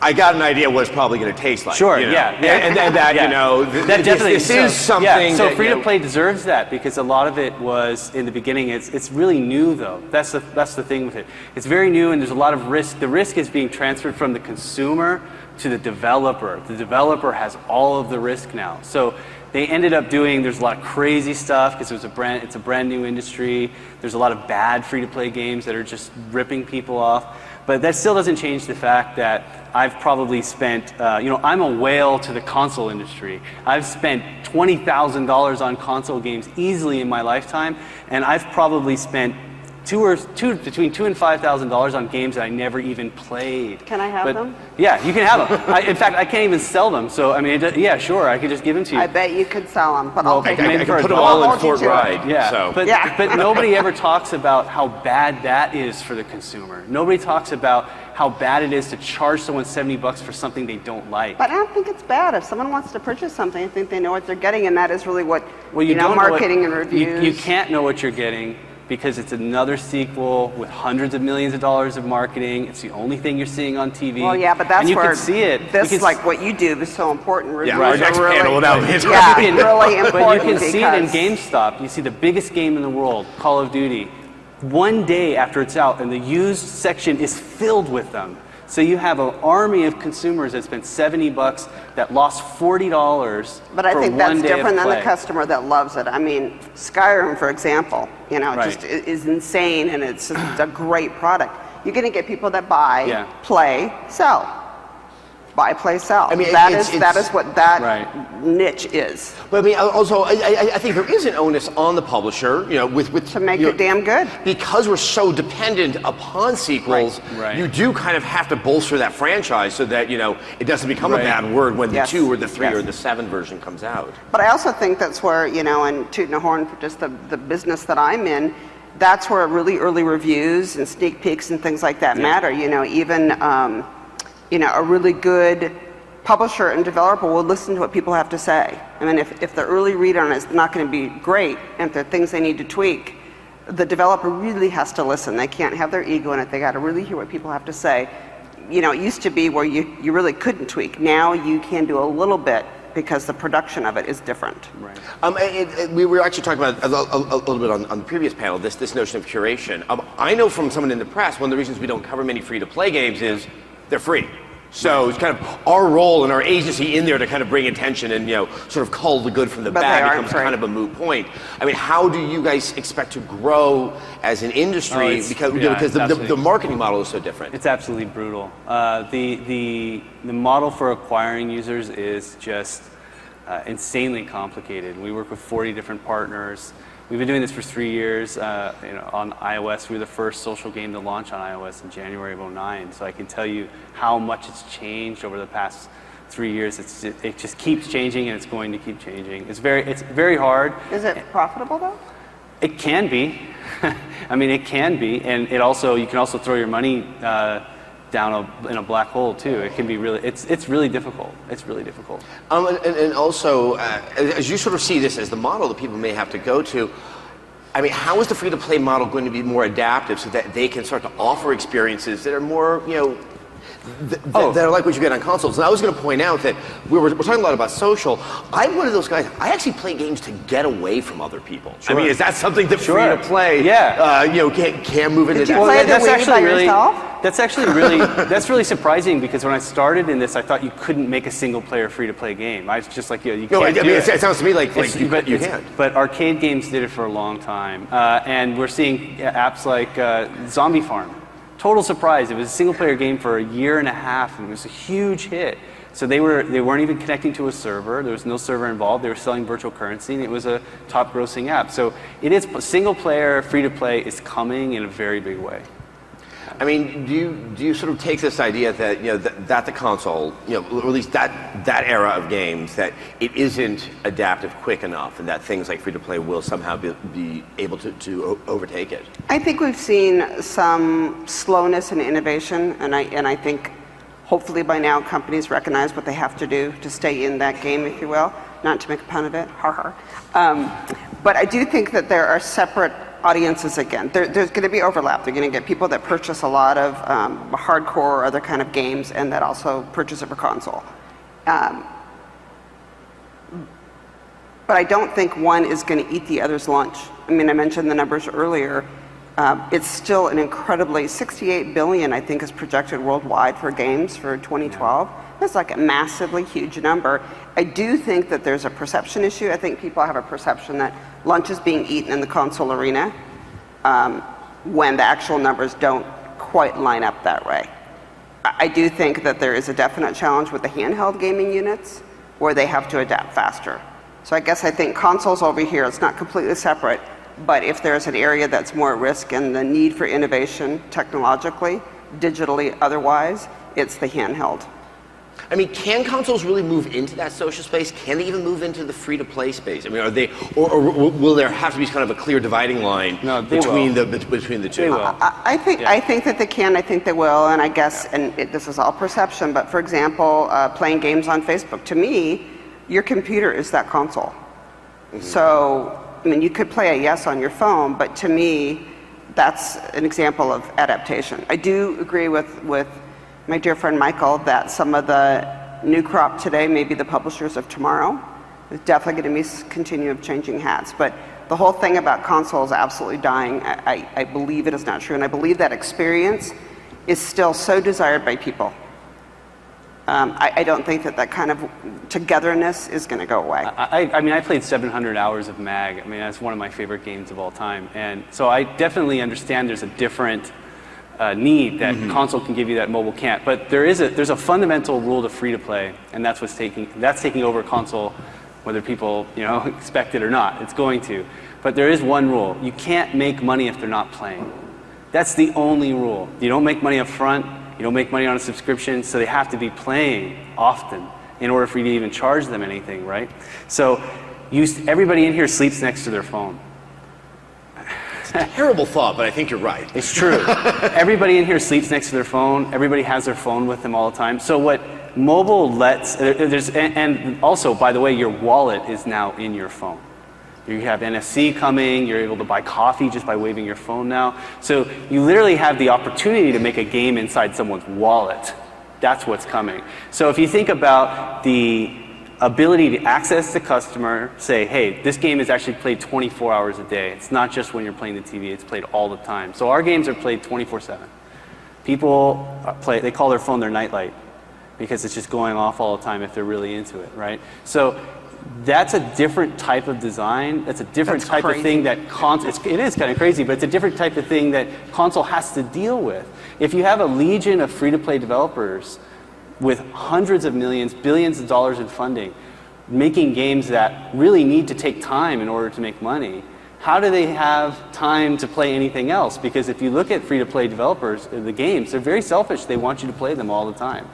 I got an idea what it's probably going to taste like. Sure, you know? yeah. And that, you know, that definitely this is something so that, free-to-play deserves that, because a lot of it was, in the beginning, it's really new, though. That's the thing with it. It's very new, and there's a lot of risk. The risk is being transferred from the consumer to the developer. The developer has all of the risk now. So they ended up doing, there's a lot of crazy stuff, because it's a brand new industry. There's a lot of bad free-to-play games that are just ripping people off. But that still doesn't change the fact that I've probably spent, I'm a whale to the console industry. I've spent $20,000 on console games easily in my lifetime, and I've probably spent between $2,000 and $5,000 on games that I never even played. Can I have them? Yeah, you can have them. In fact, I can't even sell them. So I mean, yeah, sure, I could just give them to you. I bet you could sell them, but I'll take them. I can put them all in Fort Ride. Yeah, so. but nobody ever talks about how bad that is for the consumer. Nobody talks about how bad it is to charge someone $70 for something they don't like. But I don't think it's bad. If someone wants to purchase something, I think they know what they're getting, and that is really what marketing and reviews. You can't know what you're getting, because it's another sequel with hundreds of millions of dollars of marketing. It's the only thing you're seeing on TV. Well, yeah, but that's and you where can see it. This, like what you do, is so important. Reviews our next are really, panel without me. really important. But you can see it in GameStop. You see the biggest game in the world, Call of Duty. One day after it's out, and the used section is filled with them. So you have an army of consumers that spent $70 that lost $40 But I for think one that's day different of than play. the customer that loves it. I mean, Skyrim, for example, Right. just is insane, and it's a great product. You're going to get people that buy, play, sell. Buy, play, sell. I mean, that is what that niche is. But I mean, also, I think there is an onus on the publisher, with to make it damn good. Because we're so dependent upon sequels. Right. You do kind of have to bolster that franchise so that it doesn't become a bad word when the 2 or the 3 or the 7 version comes out. But I also think that's where and tooting a horn for just the business that I'm in. That's where really early reviews and sneak peeks and things like that matter. Even. A really good publisher and developer will listen to what people have to say. I mean, if the early read on it is not going to be great, and if there are things they need to tweak, the developer really has to listen. They can't have their ego in it. They got to really hear what people have to say. It used to be where you really couldn't tweak. Now you can do a little bit because the production of it is different. Right. We were actually talking about a little bit on the previous panel, this notion of curation. I know from someone in the press, one of the reasons we don't cover many free-to-play games is they're free. So it's kind of our role and our agency in there to kind of bring attention and sort of cull the good from the bad becomes kind of a moot point. I mean, how do you guys expect to grow as an industry because the marketing model is so different? It's absolutely brutal. The model for acquiring users is just insanely complicated. We work with 40 different partners. We've been doing this for 3 years. On iOS, we were the first social game to launch on iOS in January of 2009. So I can tell you how much it's changed over the past 3 years. It just keeps changing, and it's going to keep changing. It's very hard. Is it profitable though? It can be. I mean, it can be, and you can also throw your money down in a black hole too. It can be it's really difficult. It's really difficult. And also, as you sort of see this as the model that people may have to go to, I mean, how is the free-to-play model going to be more adaptive so that they can start to offer experiences that are more, that are like what you get on consoles? And I was going to point out that we're talking a lot about social. I'm one of those guys. I actually play games to get away from other people. Sure. I mean, is that something that free-to-play, can move into? Did you play the Wii by yourself? That's really surprising, because when I started in this, I thought you couldn't make a single-player free-to-play game. I was just like, you can't do it. It sounds to me like you can't. But arcade games did it for a long time, and we're seeing apps like Zombie Farm. Total surprise! It was a single-player game for a year and a half, and it was a huge hit. So they weren't even connecting to a server. There was no server involved. They were selling virtual currency, and it was a top-grossing app. So it is single-player free-to-play is coming in a very big way. I mean, do you sort of take this idea that that the console, or at least that era of games, that it isn't adaptive quick enough, and that things like free to play will somehow be able to overtake it? I think we've seen some slowness in innovation, and I think Hopefully by now companies recognize what they have to do to stay in that game, if you will. Not to make a pun of it, har har. But I do think that there are separate audiences again. There's going to be overlap. They're going to get people that purchase a lot of hardcore or other kind of games and that also purchase it for console. But I don't think one is going to eat the other's lunch. I mean, I mentioned the numbers earlier. It's still an incredibly, 68 billion, I think, is projected worldwide for games for 2012. That's like a massively huge number. I do think that there's a perception issue. I think people have a perception that lunch is being eaten in the console arena when the actual numbers don't quite line up that way. I do think that there is a definite challenge with the handheld gaming units where they have to adapt faster. So I guess I think consoles over here, it's not completely separate, but if there's an area that's more at risk and the need for innovation technologically, digitally, otherwise, it's the handheld. I mean, can consoles really move into that social space? Can they even move into the free-to-play space? I mean, are they, or will there have to be kind of a clear dividing line between the two? They will. I think that they can. I think they will. And I guess, and this is all perception, but for example, playing games on Facebook. To me, your computer is that console. Mm-hmm. So, I mean, you could play a yes on your phone, but to me, that's an example of adaptation. I do agree with my dear friend Michael that some of the new crop today may be the publishers of tomorrow. There's definitely going to be continue of changing hats, but the whole thing about consoles absolutely dying, I believe it is not true, and I believe that experience is still so desired by people. I don't think that kind of togetherness is going to go away. I mean, I played 700 hours of MAG. I mean, that's one of my favorite games of all time. And so I definitely understand there's a different need that console can give you that mobile can't. But there's a fundamental rule to free-to-play, and that's taking over console, whether people expect it or not. It's going to. But there is one rule. You can't make money if they're not playing. That's the only rule. You don't make money up front. You don't make money on a subscription, so they have to be playing often in order for you to even charge them anything, right? So everybody in here sleeps next to their phone. It's a terrible thought, but I think you're right. It's true. Everybody in here sleeps next to their phone. Everybody has their phone with them all the time. So what mobile lets, and also, by the way, your wallet is now in your phone. You have NFC coming, you're able to buy coffee just by waving your phone now. So you literally have the opportunity to make a game inside someone's wallet. That's what's coming. So if you think about the ability to access the customer, say, hey, this game is actually played 24 hours a day. It's not just when you're playing the TV, it's played all the time. So our games are played 24/7. People they call their phone their nightlight because it's just going off all the time if they're really into it, right? So that's a different type of design. That's a different type of thing that it is kind of crazy, but it's a different type of thing that console has to deal with. If you have a legion of free-to-play developers with hundreds of millions, billions of dollars in funding, making games that really need to take time in order to make money, how do they have time to play anything else? Because if you look at free-to-play developers, the games, they're very selfish. They want you to play them all the time.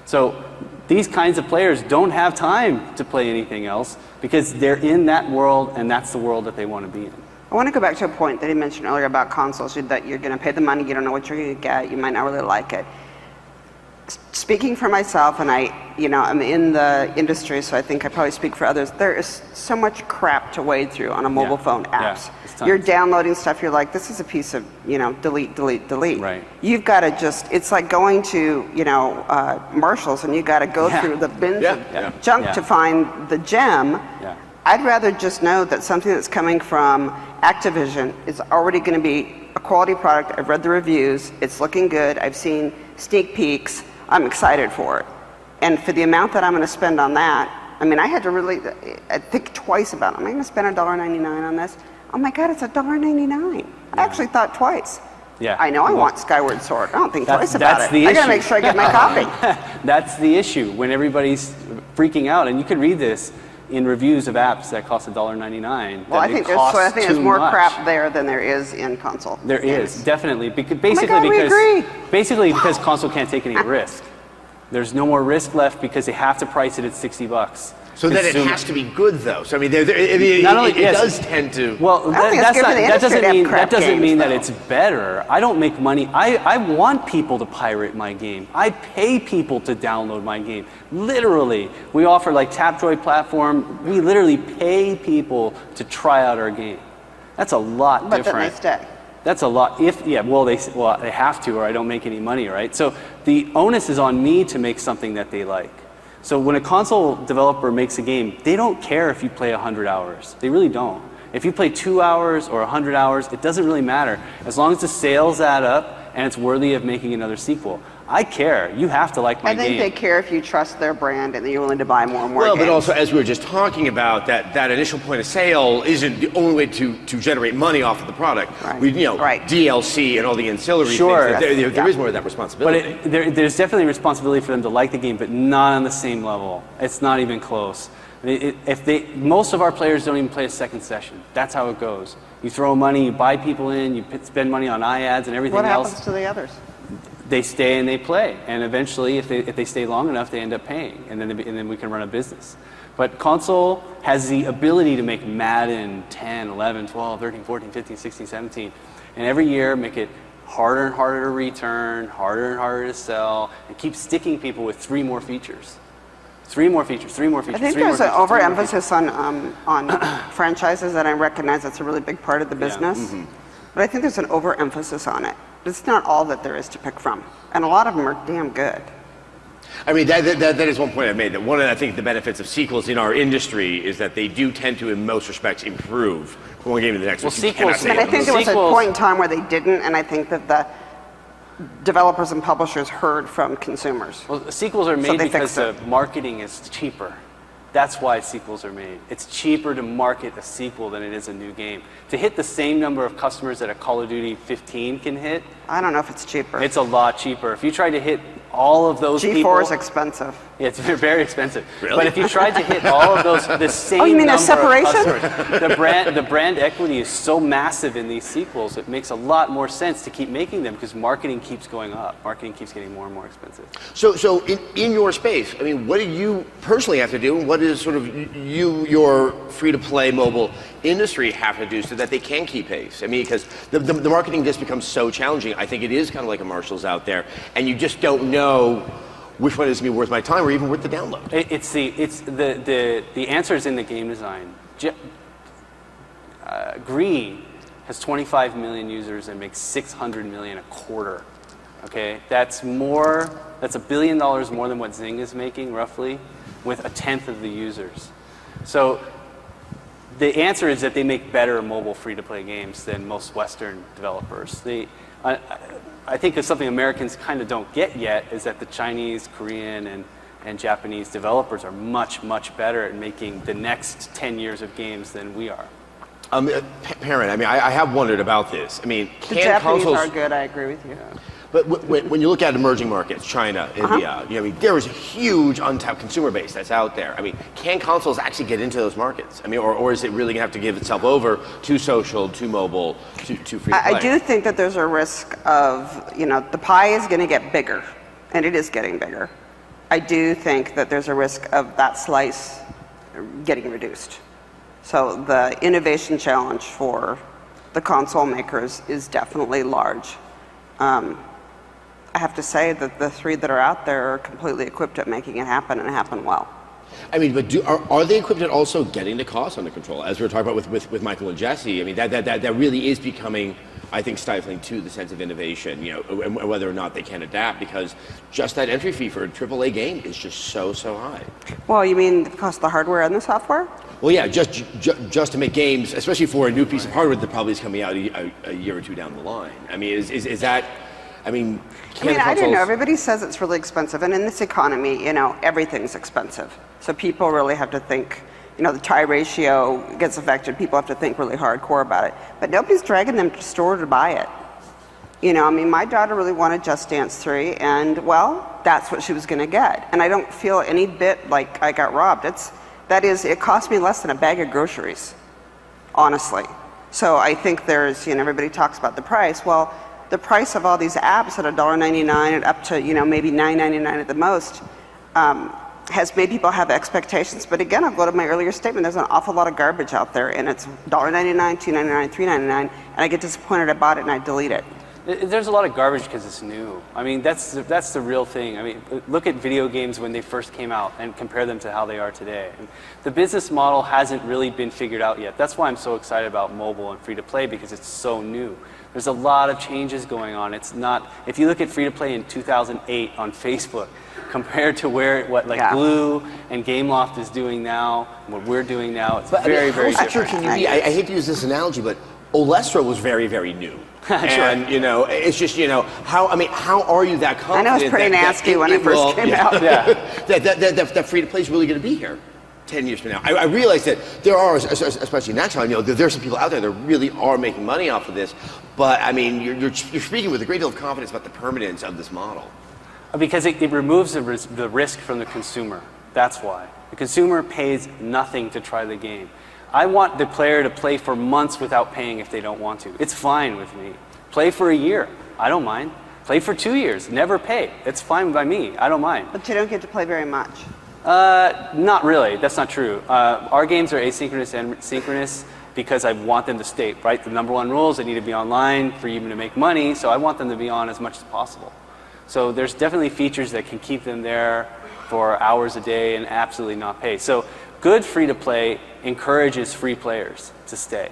So these kinds of players don't have time to play anything else because they're in that world, and that's the world that they want to be in. I want to go back to a point that he mentioned earlier about consoles, that you're going to pay the money, you don't know what you're going to get, you might not really like it. Speaking for myself, and I'm in the industry, so I think I probably speak for others, there is so much crap to wade through on a mobile phone apps. You're downloading stuff, you're like, this is a piece of, delete, delete, delete. Right. You've got to it's like going to, Marshalls, and you got to go through the bins of junk to find the gem. Yeah. I'd rather just know that something that's coming from Activision is already going to be a quality product. I've read the reviews, it's looking good, I've seen sneak peeks, I'm excited for it. And for the amount that I'm going to spend on that, I mean, I had to really think twice about it. Am I going to spend $1.99 on this? Oh my God, it's $1.99. I actually thought twice. Yeah. I know I want Skyward Sword. I don't think twice about it. The I issue. got to make sure I get my copy. That's the issue when everybody's freaking out. And you could read this in reviews of apps that cost $1.99. Well, I think there's more crap there than there is in console. There is, definitely. Basically because console can't take any risk. There's no more risk left because they have to price it at $60. So then it has to be good, though. So I mean, it does tend to. Well, that doesn't mean that it's better. I don't make money. I want people to pirate my game. I pay people to download my game. Literally, we offer like Tapjoy platform. We literally pay people to try out our game. That's a lot different. But then they stay. That's a lot. They have to, or I don't make any money, right? So the onus is on me to make something that they like. So when a console developer makes a game, they don't care if you play 100 hours. They really don't. If you play 2 hours or 100 hours, it doesn't really matter. As long as the sales add up and it's worthy of making another sequel. I care. You have to like my game. I think they care if you trust their brand and that you're willing to buy more and more games. But also, as we were just talking about, that initial point of sale isn't the only way to generate money off of the product. Right. DLC and all the ancillary things. There is more of that responsibility. But there's definitely responsibility for them to like the game, but not on the same level. It's not even close. Most of our players don't even play a second session. That's how it goes. You throw money, you buy people in, you spend money on iAds and everything else. What happens to the others? They stay and they play, and eventually, if they stay long enough, they end up paying, and then we can run a business. But console has the ability to make Madden 10, 11, 12, 13, 14, 15, 16, 17, and every year make it harder and harder to return, harder and harder to sell, and keep sticking people with 3 more features. 3 more features, 3 more features. I think there's an overemphasis on franchises, and I recognize that's a really big part of the business. Yeah. But I think there's an overemphasis on it. It's not all that there is to pick from, and a lot of them are damn good. I mean, that is one point I made. That one of, I think, the benefits of sequels in our industry is that they do tend to, in most respects, improve from one game to the next. Well, sequels. And I think there was a point in time where they didn't, and I think that the developers and publishers heard from consumers. Well, sequels are made because the marketing is cheaper. That's why sequels are made. It's cheaper to market a sequel than it is a new game. To hit the same number of customers that a Call of Duty 15 can hit, I don't know if it's cheaper. It's a lot cheaper. If you try to hit all of those people... G4 is expensive. Yeah, it's very expensive. Really? But if you tried to hit all of those, the same you mean number a separation? of customers, the brand equity is so massive in these sequels, it makes a lot more sense to keep making them because marketing keeps going up. Marketing keeps getting more and more expensive. So in your space, I mean, what do you personally have to do, and what is sort of your free-to-play mobile industry have to do so that they can keep pace? I mean, because the marketing just becomes so challenging. I think it is kind of like a Marshall's out there, and you just don't know which one is going to be worth my time or even worth the download. The answer is in the game design. Green has 25 million users and makes 600 million a quarter. Okay, that's $1 billion more than what Zing is making roughly, with 1/10 of the users. So the answer is that they make better mobile free-to-play games than most Western developers. I think it's something Americans kind of don't get yet is that the Chinese, Korean, and Japanese developers are much, much better at making the next 10 years of games than we are. Perrin, I mean, I have wondered about this. I mean, the Japanese are good, I agree with you. But when you look at emerging markets, China, India, I mean, there is a huge untapped consumer base that's out there. I mean, can consoles actually get into those markets? I mean, or is it really going to have to give itself over to social, to mobile, to free to play? I do think that there's a risk of, the pie is going to get bigger, and it is getting bigger. I do think that there's a risk of that slice getting reduced. So the innovation challenge for the console makers is definitely large. I have to say that the 3 that are out there are completely equipped at making it happen and happen well. I mean, but are they equipped at also getting the costs under control? As we were talking about with Michael and Jesse, I mean, that really is becoming, I think, stifling to the sense of innovation, and whether or not they can adapt, because just that entry fee for a AAA game is just so high. Well, you mean the cost of the hardware and the software? Well, yeah, just to make games, especially for a new piece of hardware that probably is coming out a year or 2 down the line. I mean, is that? I mean, I don't know. Everybody says it's really expensive, and in this economy, everything's expensive. So people really have to think. The tie ratio gets affected. People have to think really hardcore about it. But nobody's dragging them to store to buy it. I mean, my daughter really wanted Just Dance 3, and well, that's what she was going to get. And I don't feel any bit like I got robbed. It cost me less than a bag of groceries, honestly. So I think there's, everybody talks about the price. Well, the price of all these apps at $1.99 and up to, maybe $9.99 at the most, has made people have expectations. But again, I'll go to my earlier statement. There's an awful lot of garbage out there, and it's $1.99, $2.99, $3.99, and I get disappointed I bought it and I delete it. There's a lot of garbage because it's new. I mean, that's the real thing. I mean, look at video games when they first came out and compare them to how they are today. And the business model hasn't really been figured out yet. That's why I'm so excited about mobile and free-to-play, because it's so new. There's a lot of changes going on. It's not, if you look at free-to-play in 2008 on Facebook, compared to what Blue and Gameloft is doing now, and what we're doing now, it's very, very How different. secure can you be? I hate to use this analogy, but Olestra was very, very new. And, you know, it's just, you know, how are you that confident? I know it's pretty nasty when it first came out. that free-to-play is really going to be here 10 years from now. I realize that there are, especially in that time, you know, there's some people out there that really are making money off of this. But, I mean, you're speaking with a great deal of confidence about the permanence of this model. Because it removes the risk from the consumer. That's why. The consumer pays nothing to try the game. I want the player to play for months without paying if they don't want to. It's fine with me. Play for a year. I don't mind. Play for 2 years. Never pay. It's fine by me. I don't mind. But you don't get to play very much. Not really. That's not true. Our games are asynchronous and synchronous because I want them to stay, right? The number one rule is they need to be online for even to make money, so I want them to be on as much as possible. So there's definitely features that can keep them there for hours a day and absolutely not pay. So good free-to-play encourages free players to stay.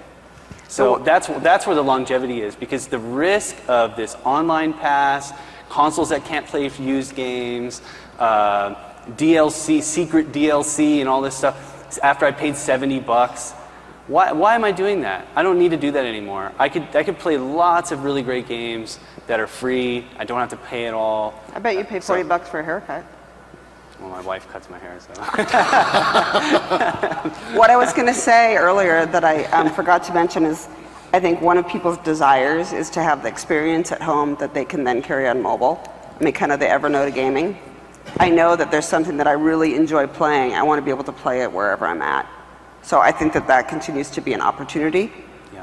So that's where the longevity is, because the risk of this online pass, consoles that can't play used games, DLC, secret DLC and all this stuff, after I paid $70, why am I doing that? I don't need to do that anymore. I could play lots of really great games that are free. I don't have to pay at all. I bet you pay $40 for a haircut. Well, my wife cuts my hair, so. What I was going to say earlier that I forgot to mention is I think one of people's desires is to have the experience at home that they can then carry on mobile. I mean, kind of the Evernote of gaming. I know that there's something that I really enjoy playing. I want to be able to play it wherever I'm at. So I think that continues to be an opportunity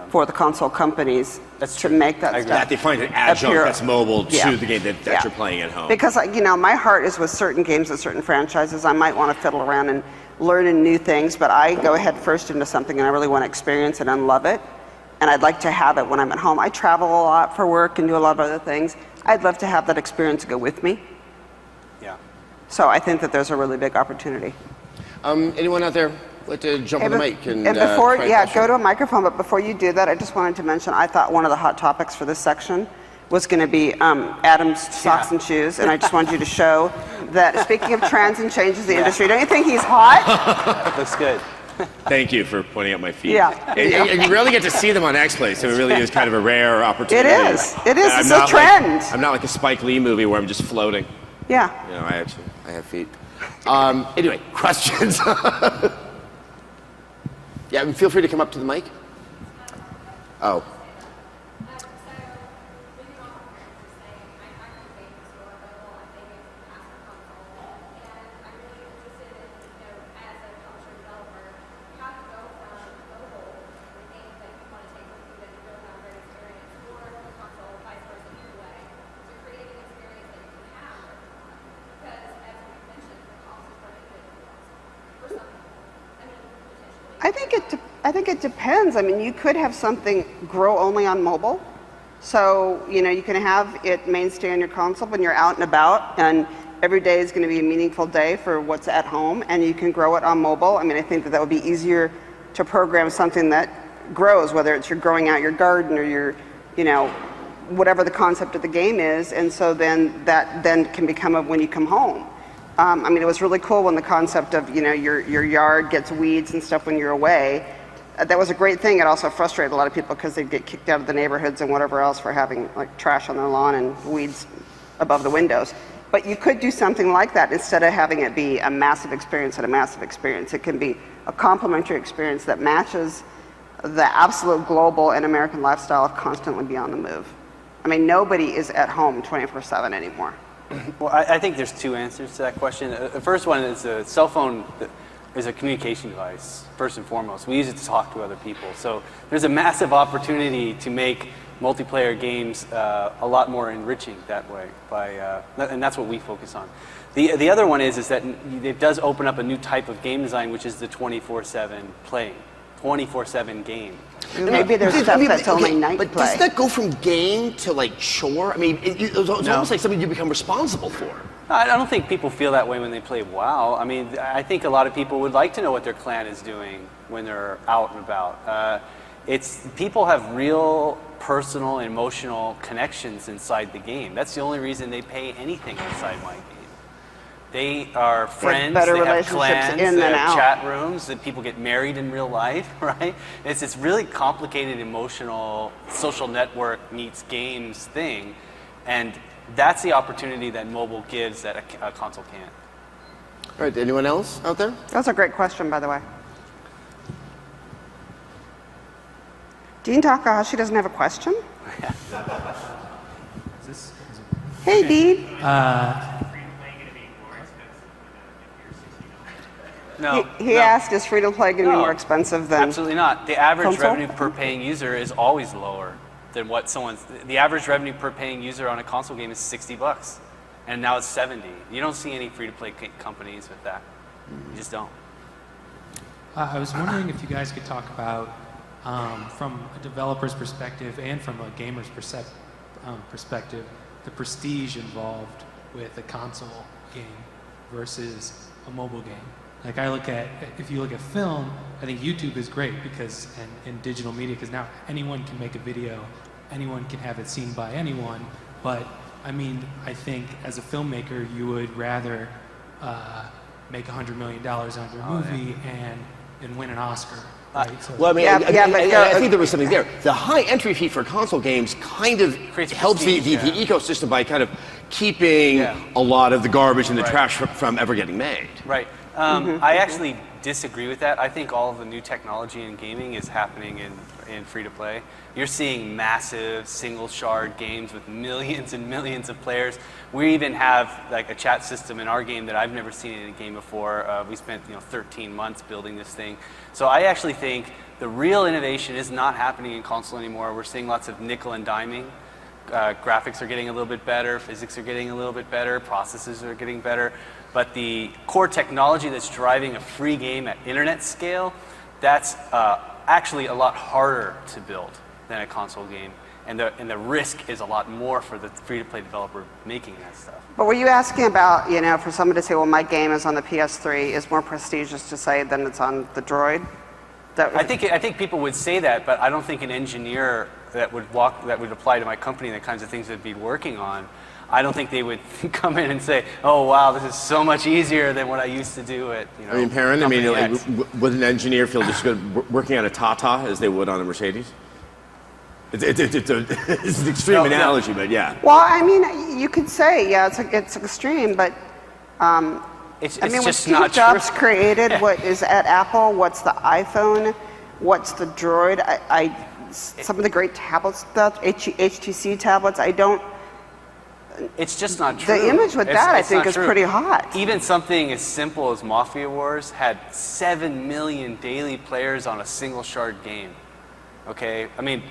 for the console companies to make that stuff. That they find an adjunct that's mobile to the game that you're playing at home. Because, you know, my heart is with certain games and certain franchises. I might want to fiddle around and learn new things, but I go head first into something and I really want to experience it and love it. And I'd like to have it when I'm at home. I travel a lot for work and do a lot of other things. I'd love to have that experience go with me. Yeah. So I think that there's a really big opportunity. Anyone out there like to jump on the mic and before, try a question? go to a microphone. But before you do that, I just wanted to mention, I thought one of the hot topics for this section was going to be Adam's socks and shoes, and I just wanted you to show that. Speaking of trends and changes in the industry, don't you think he's hot? Looks good. Thank you for pointing out my feet. Yeah. And you rarely get to see them on X-Play, so it really is kind of a rare opportunity. It is. It is. It's a trend. I'm not like a Spike Lee movie where I'm just floating. Yeah. You know, I have feet. Anyway, questions. Yeah, feel free to come up to the mic. Oh. I think it depends. I mean, you could have something grow only on mobile. So, you know, you can have it mainstay on your console when you're out and about, and every day is going to be a meaningful day for what's at home, and you can grow it on mobile. I mean, I think that would be easier to program something that grows, whether it's you're growing out your garden or you're, you know, whatever the concept of the game is, and so then that then can become when you come home. I mean, it was really cool when the concept of, you know, your yard gets weeds and stuff when you're away. That was a great thing. It also frustrated a lot of people because they'd get kicked out of the neighborhoods and whatever else for having like trash on their lawn and weeds above the windows. But you could do something like that instead of having it be a massive experience and a massive experience. It can be a complementary experience that matches the absolute global and American lifestyle of constantly be on the move. I mean, nobody is at home 24/7 anymore. Well, I think there's two answers to that question. The first one is the cell phone. is a communication device, first and foremost. We use it to talk to other people. So there's a massive opportunity to make multiplayer games a lot more enriching that way, and that's what we focus on. The other one is that it does open up a new type of game design, which is the 24/7 playing, 24/7 game. Maybe there's stuff that's only night but play. does that go from game to like chore? I mean, it's almost like something you become responsible for. I don't think people feel that way when they play WoW. I mean, I think a lot of people would like to know what their clan is doing when they're out and about. People have real personal, emotional connections inside the game. That's the only reason they pay anything inside my game. They are friends, better they have relationships clans, in they than have out. chat rooms, that people get married in real life, right? It's this really complicated, emotional, social network meets games thing. And that's the opportunity that mobile gives that a console can't. All right, anyone else out there? That's a great question, by the way. Dean Takahashi doesn't have a question? Hey, Dean. No, He asked, is free-to-play going to be more expensive than... Absolutely not. The average console? revenue per paying user is always lower than what the average revenue per paying user on a console game is $60, and now it's 70. You don't see any free-to-play companies with that. You just don't. I was wondering if you guys could talk about, from a developer's perspective and from a gamer's perspective, the prestige involved with a console game versus a mobile game. Like if you look at film, I think YouTube is great because, and in digital media, because now anyone can make a video, anyone can have it seen by anyone. But I mean, I think as a filmmaker, you would rather make $100 million on your movie and win an Oscar. Right? So Well, I mean, but I think there was something there. The high entry fee for console games kind of Creates helps the prestige, ecosystem by kind of keeping a lot of the garbage and the trash from ever getting made. Right. I actually disagree with that. I think all of the new technology in gaming is happening in free-to-play. You're seeing massive single shard games with millions and millions of players. We even have like a chat system in our game that I've never seen in a game before. We spent 13 months building this thing. So I actually think the real innovation is not happening in console anymore. We're seeing lots of nickel and diming. Graphics are getting a little bit better, physics are getting a little bit better, processes are getting better, but the core technology that's driving a free game at internet scale, that's actually a lot harder to build than a console game, and the risk is a lot more for the free-to-play developer making that stuff. But were you asking about, for someone to say, well, my game is on the PS3 is more prestigious to say than it's on the Droid? I think people would say that, but I don't think an engineer that would apply to my company the kinds of things they'd be working on, I don't think they would come in and say, oh wow, this is so much easier than what I used to do at I mean, Perrin, would an engineer feel just good working on a Tata as they would on a Mercedes? It's an extreme analogy, but yeah. Well, I mean, you could say, it's extreme, but it's when just Steve not Jobs true. created what is at Apple, what's the iPhone, what's the Droid, some of the great tablets stuff, HTC tablets, It's just not true. The image with that, I think, is pretty hot. Even something as simple as Mafia Wars had 7 million daily players on a single shard game. Okay, I mean.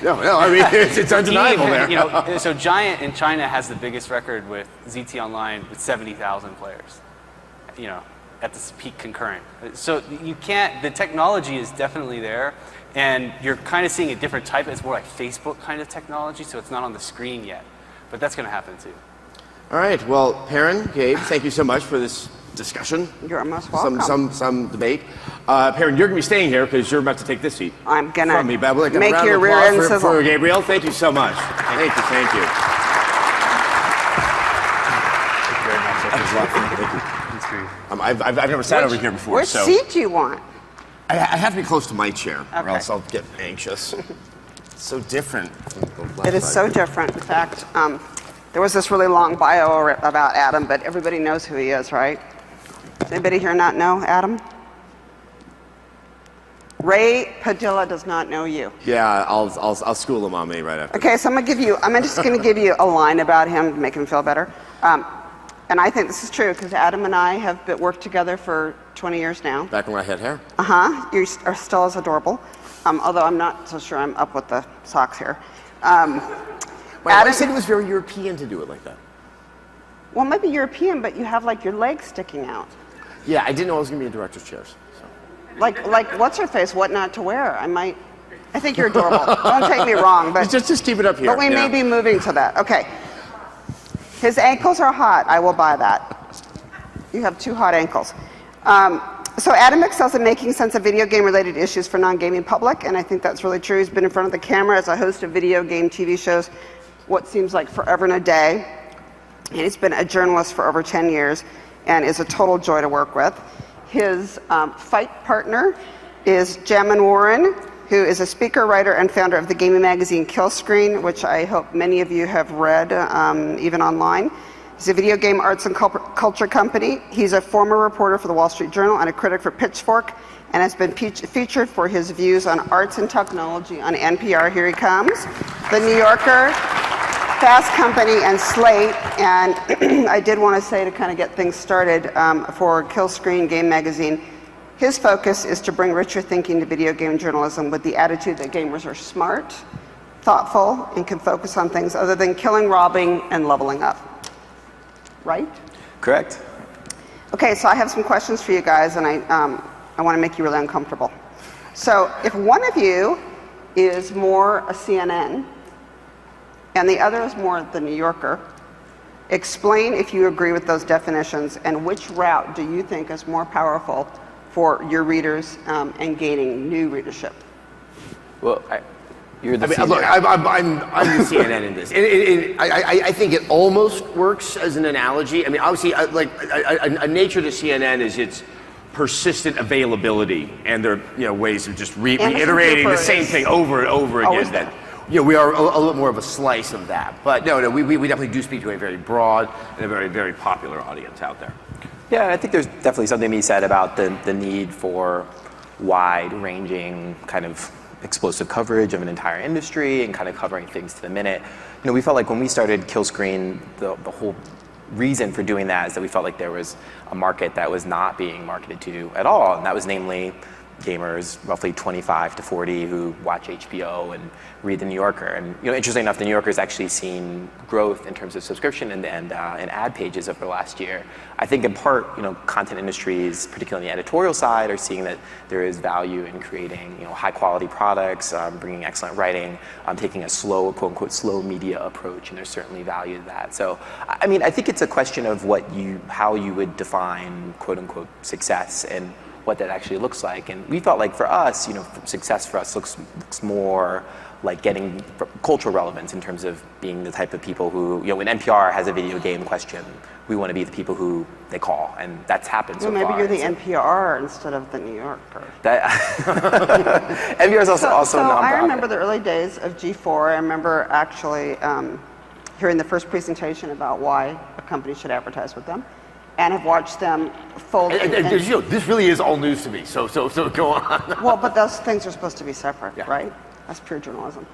No, I mean it's undeniable there. So Giant in China has the biggest record with ZT Online with 70,000 players. At this peak concurrent. So you can't. The technology is definitely there, and you're kind of seeing a different type. It's more like Facebook kind of technology, so it's not on the screen yet. But that's going to happen too. All right. Well, Perrin, Gabe, thank you so much for this discussion. You're most welcome. Some debate. Perrin, you're going to be staying here because you're about to take this seat. I'm going to make your rear end sizzle. For Gabriel. Thank you so much. Thank you. Thank you very much. That was a lot of fun. Thank you. I've never sat over here before. Which seat do you want? I have to be close to my chair, or Okay. else I'll get anxious. It's so different from the left It is side. so different. In fact, there was this really long bio about Adam, but everybody knows who he is, right? Anybody here not know Adam? Ray Padilla does not know you. Yeah, I'll school him on me right after. Okay, so I'm just going to give you a line about him to make him feel better. and I think this is true because Adam and I have worked together for 20 years now. Back when I had hair. You are still as adorable, although I'm not so sure I'm up with the socks here. Adam said it was very European to do it like that. Well, it might be European, but you have like your legs sticking out. Yeah, I didn't know I was going to be in director's chairs. So. Like what's her face? What not to wear? I think you're adorable. Don't take me wrong, but just keep it up here. But we may be moving to that. Okay. His ankles are hot. I will buy that. You have 2 hot ankles. So Adam excels at making sense of video game related issues for non-gaming public, and I think that's really true. He's been in front of the camera as a host of video game TV shows what seems like forever and a day. And he's been a journalist for over 10 years and is a total joy to work with. His fight partner is Jamin Warren, who is a speaker, writer, and founder of the gaming magazine Kill Screen, which I hope many of you have read, even online. He's a video game arts and culture company. He's a former reporter for the Wall Street Journal and a critic for Pitchfork, and has been featured for his views on arts and technology on NPR. Here he comes. The New Yorker, Fast Company, and Slate. And I did want to say, to kind of get things started, for Kill Screen Game Magazine, his focus is to bring richer thinking to video game journalism with the attitude that gamers are smart, thoughtful, and can focus on things other than killing, robbing, and leveling up. Right? Correct. Okay, so I have some questions for you guys, and I want to make you really uncomfortable. So if one of you is more a CNN and the other is more the New Yorker, explain if you agree with those definitions and which route do you think is more powerful for your readers and gaining new readership. Well, you're the look, I'm the CNN in this. I think it almost works as an analogy. I mean, obviously, a nature to CNN is its persistent availability and their ways of just reiterating the same thing over and over again. That we are a little more of a slice of that. But no, we definitely do speak to a very broad and a very, very popular audience out there. Yeah, I think there's definitely something to be said about the need for wide-ranging kind of explosive coverage of an entire industry and kind of covering things to the minute. We felt like when we started Kill Screen, the whole reason for doing that is that we felt like there was a market that was not being marketed to at all, and that was namely gamers, roughly 25 to 40, who watch HBO and read The New Yorker. And interestingly enough, The New Yorker's actually seen growth in terms of subscription and ad pages over the last year. I think in part, content industries, particularly on the editorial side, are seeing that there is value in creating, high quality products, bringing excellent writing, taking a slow, quote unquote, slow media approach, and there's certainly value to that. So, I mean, I think it's a question of how you would define, quote unquote, success and what that actually looks like. And we felt like for us, success for us looks more like getting cultural relevance in terms of being the type of people who, when NPR has a video game question, we want to be the people who they call, and that's happened so far. Maybe you're the NPR instead of the New Yorker. NPR is also a nonprofit. I remember the early days of G4. I remember actually hearing the first presentation about why a company should advertise with them, and have watched them fold. This really is all news to me, so go on. Well, but those things are supposed to be separate, right? That's pure journalism.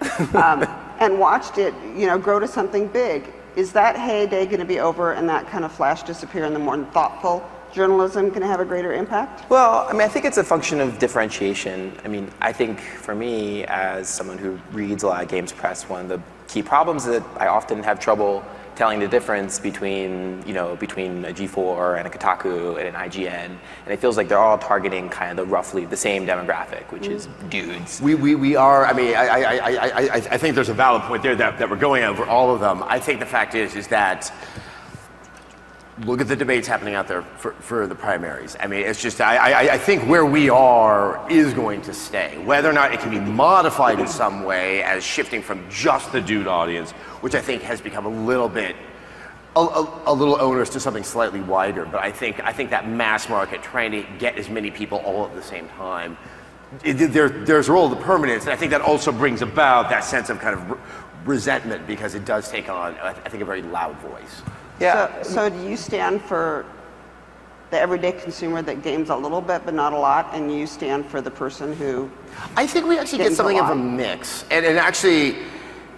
And watched it, grow to something big. Is that heyday going to be over and that kind of flash disappear, and the more thoughtful journalism going to have a greater impact? Well, I mean, I think it's a function of differentiation. I mean, I think for me, as someone who reads a lot of games press, one of the key problems that I often have trouble telling the difference between a G4 and a Kotaku and an IGN, and it feels like they're all targeting kind of roughly the same demographic, which is dudes. We are. I mean, I think there's a valid point there that we're going over all of them. I think the fact is that look at the debates happening out there for the primaries. I mean, it's just I think where we are is going to stay. Whether or not it can be modified in some way as shifting from just the dude audience, which I think has become a little bit a little onerous, to something slightly wider. But I think that mass market, trying to get as many people all at the same time, there's a role of the permanence, and I think that also brings about that sense of kind of resentment, because it does take on, I think, a very loud voice. Yeah. So do you stand for the everyday consumer that games a little bit but not a lot, and you stand for the person who? I think we actually get something of a mix, and actually,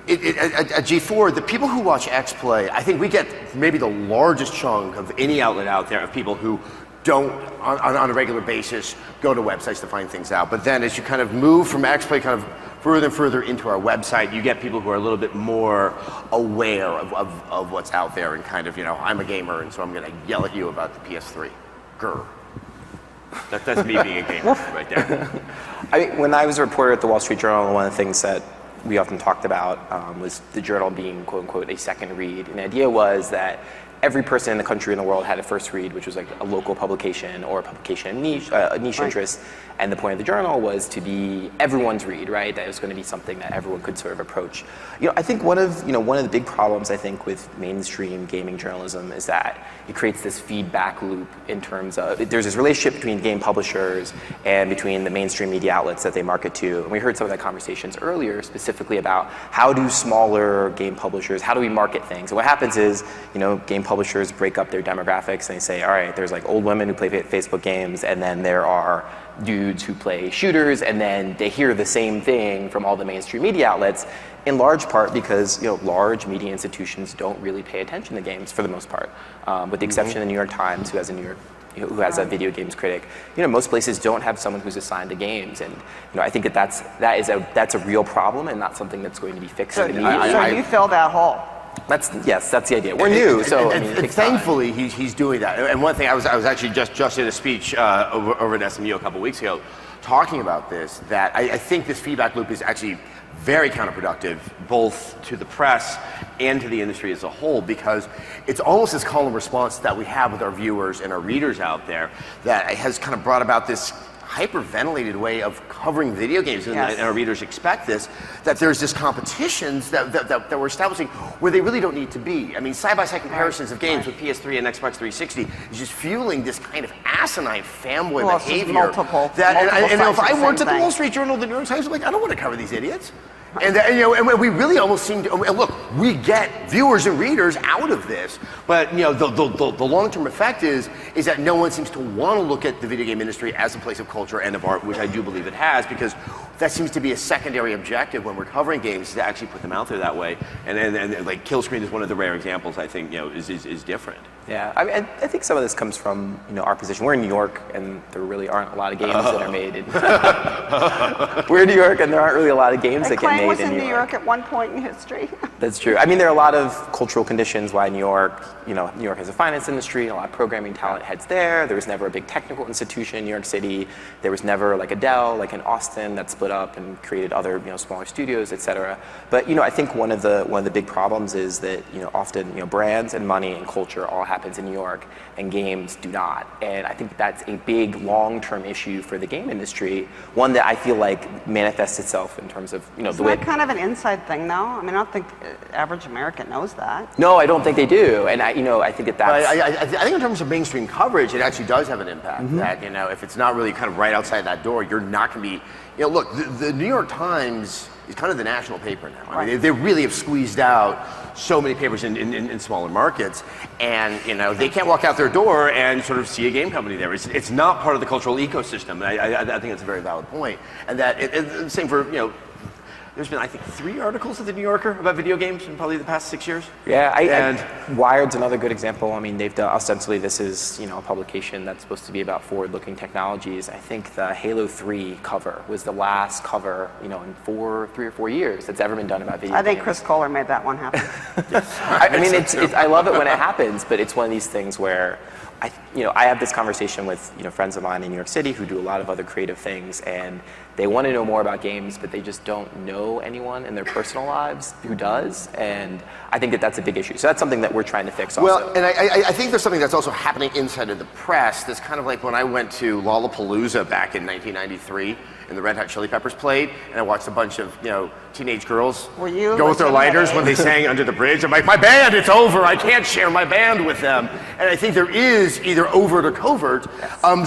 at G4, the people who watch X play, I think we get maybe the largest chunk of any outlet out there of people who don't, on a regular basis, go to websites to find things out. But then as you kind of move from X play kind of further and further into our website, you get people who are a little bit more aware of what's out there and kind of, I'm a gamer and so I'm going to yell at you about the PS3. Grr. That's me being a gamer right there. When I was a reporter at the Wall Street Journal, one of the things that we often talked about was the journal being, quote unquote, a second read. And the idea was that every person in the country and the world had a first read, which was like a local publication or a publication niche interest. And the point of the journal was to be everyone's read, right? That it was going to be something that everyone could sort of approach. I think one of the big problems I think with mainstream gaming journalism is that it creates this feedback loop in terms of there's this relationship between game publishers and between the mainstream media outlets that they market to. And we heard some of the conversations earlier, specifically about how do smaller game publishers, how do we market things? And what happens is, game publishers break up their demographics and they say, all right, there's like old women who play Facebook games, and then there are dudes who play shooters, and then they hear the same thing from all the mainstream media outlets, in large part because large media institutions don't really pay attention to games for the most part, with the exception of the New York Times, who has a video games critic. Most places don't have someone who's assigned to games, and I think that's a real problem and not something that's going to be fixed. So you fill that hole. That's the idea. We're new, so and thankfully he's doing that. And one thing I was actually just in a speech over at SMU a couple weeks ago, talking about this. That I think this feedback loop is actually very counterproductive, both to the press and to the industry as a whole, because it's almost this call and response that we have with our viewers and our readers out there that has kind of brought about this hyperventilated way of covering video games, and our readers expect this, that there's this competitions that we're establishing where they really don't need to be. I mean, side-by-side comparisons of games with PS3 and Xbox 360 is just fueling this kind of asinine fanboy behavior. Multiple if I worked at the Wall Street Journal, the New York Times, I don't want to cover these idiots. And we really almost seem to, and look, we get viewers and readers out of this, but the long-term effect is that no one seems to want to look at the video game industry as a place of culture and of art, which I do believe it has, because that seems to be a secondary objective when we're covering games, to actually put them out there that way. And like Kill Screen is one of the rare examples I think is different. Yeah, I think some of this comes from our position. We're in New York, and there really aren't a lot of games that are made. We're in New York, and there aren't really a lot of games that get made was in New York at one point in history. That's true. I mean, there are a lot of cultural conditions why New York has a finance industry, and a lot of programming talent heads there. There was never a big technical institution in New York City. There was never like a Dell, like in Austin, that split up and created other smaller studios, et cetera. But I think one of the big problems is that often brands and money and culture all happens in New York, and games do not. And I think that's a big long-term issue for the game industry. One that I feel like manifests itself in terms of Isn't the way. that kind of an inside thing, though? I mean, I don't think average American knows that. No, I don't think they do, and I think that's. I think in terms of mainstream coverage, it actually does have an impact. That if it's not really kind of right outside that door, you're not going to be. Look, the New York Times is kind of the national paper now. I mean, they really have squeezed out so many papers in smaller markets, and they can't walk out their door and sort of see a game company there. It's not part of the cultural ecosystem. I think it's a very valid point, and that same for There's been, I think, 3 articles at the New Yorker about video games in probably the past 6 years. Yeah, Wired's another good example. I mean, they've done, ostensibly this is, a publication that's supposed to be about forward-looking technologies. I think the Halo 3 cover was the last cover, in 3 or 4 years that's ever been done about video games. I think Chris Kohler made that one happen. I mean, I love it when it happens, but it's one of these things where I have this conversation with friends of mine in New York City who do a lot of other creative things, and they want to know more about games, but they just don't know anyone in their personal lives who does, and I think that's a big issue. So that's something that we're trying to fix also. Well, and I think there's something that's also happening inside of the press that's kind of like when I went to Lollapalooza back in 1993 and the Red Hot Chili Peppers played, and I watched a bunch of teenage girls go with their lighters when they sang Under the Bridge. I'm like, my band, it's over. I can't share my band with them. And I think there is either overt or covert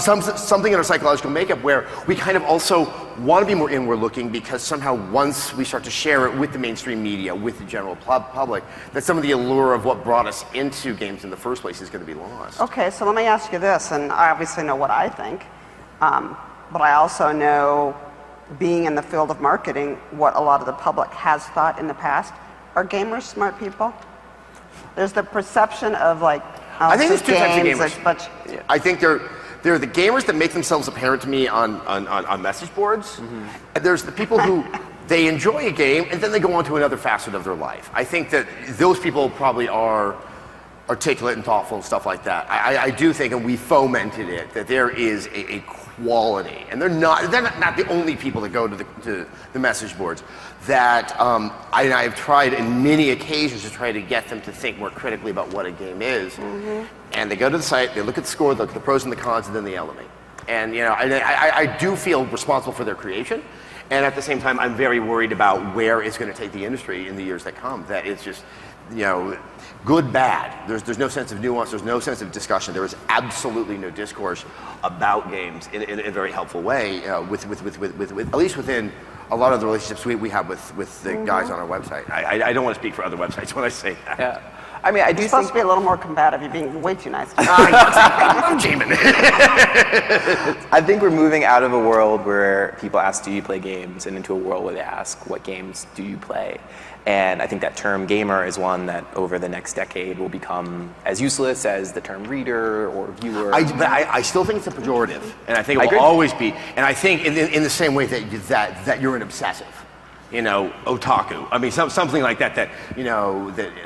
something in our psychological makeup where we kind of also want to be more inward looking, because somehow once we start to share it with the mainstream media, with the general public, that some of the allure of what brought us into games in the first place is going to be lost. Okay, so let me ask you this, and I obviously know what I think, but I also know, being in the field of marketing, what a lot of the public has thought in the past. Are gamers smart people? There's the perception of like, I think there's two types of games, gamers. But I think they're the gamers that make themselves apparent to me on message boards. And there's the people who they enjoy a game and then they go on to another facet of their life. I think that those people probably are articulate and thoughtful and stuff like that. I do think, and we fomented it, that there is a quality, and they're not the only people that go to the message boards, that I've tried in many occasions to try to get them to think more critically about what a game is. And they go to the site, they look at the score, look at the pros and the cons, and then they elevate. And I do feel responsible for their creation, and at the same time, I'm very worried about where it's going to take the industry in the years that come. That it's just, good, bad. There's no sense of nuance. There's no sense of discussion. There is absolutely no discourse about games in a very helpful way, with at least within a lot of the relationships we have with the guys on our website. I don't want to speak for other websites when I say that. Yeah. I mean, I do you're supposed to be a little more combative. You're being way too nice. I'm Jamin. I think we're moving out of a world where people ask, do you play games, and into a world where they ask, what games do you play? And I think that term gamer is one that over the next decade will become as useless as the term reader or viewer. But I still think it's a pejorative, and I think it will always be. And I think in the same way that you're an obsessive, otaku. I mean, something like that. That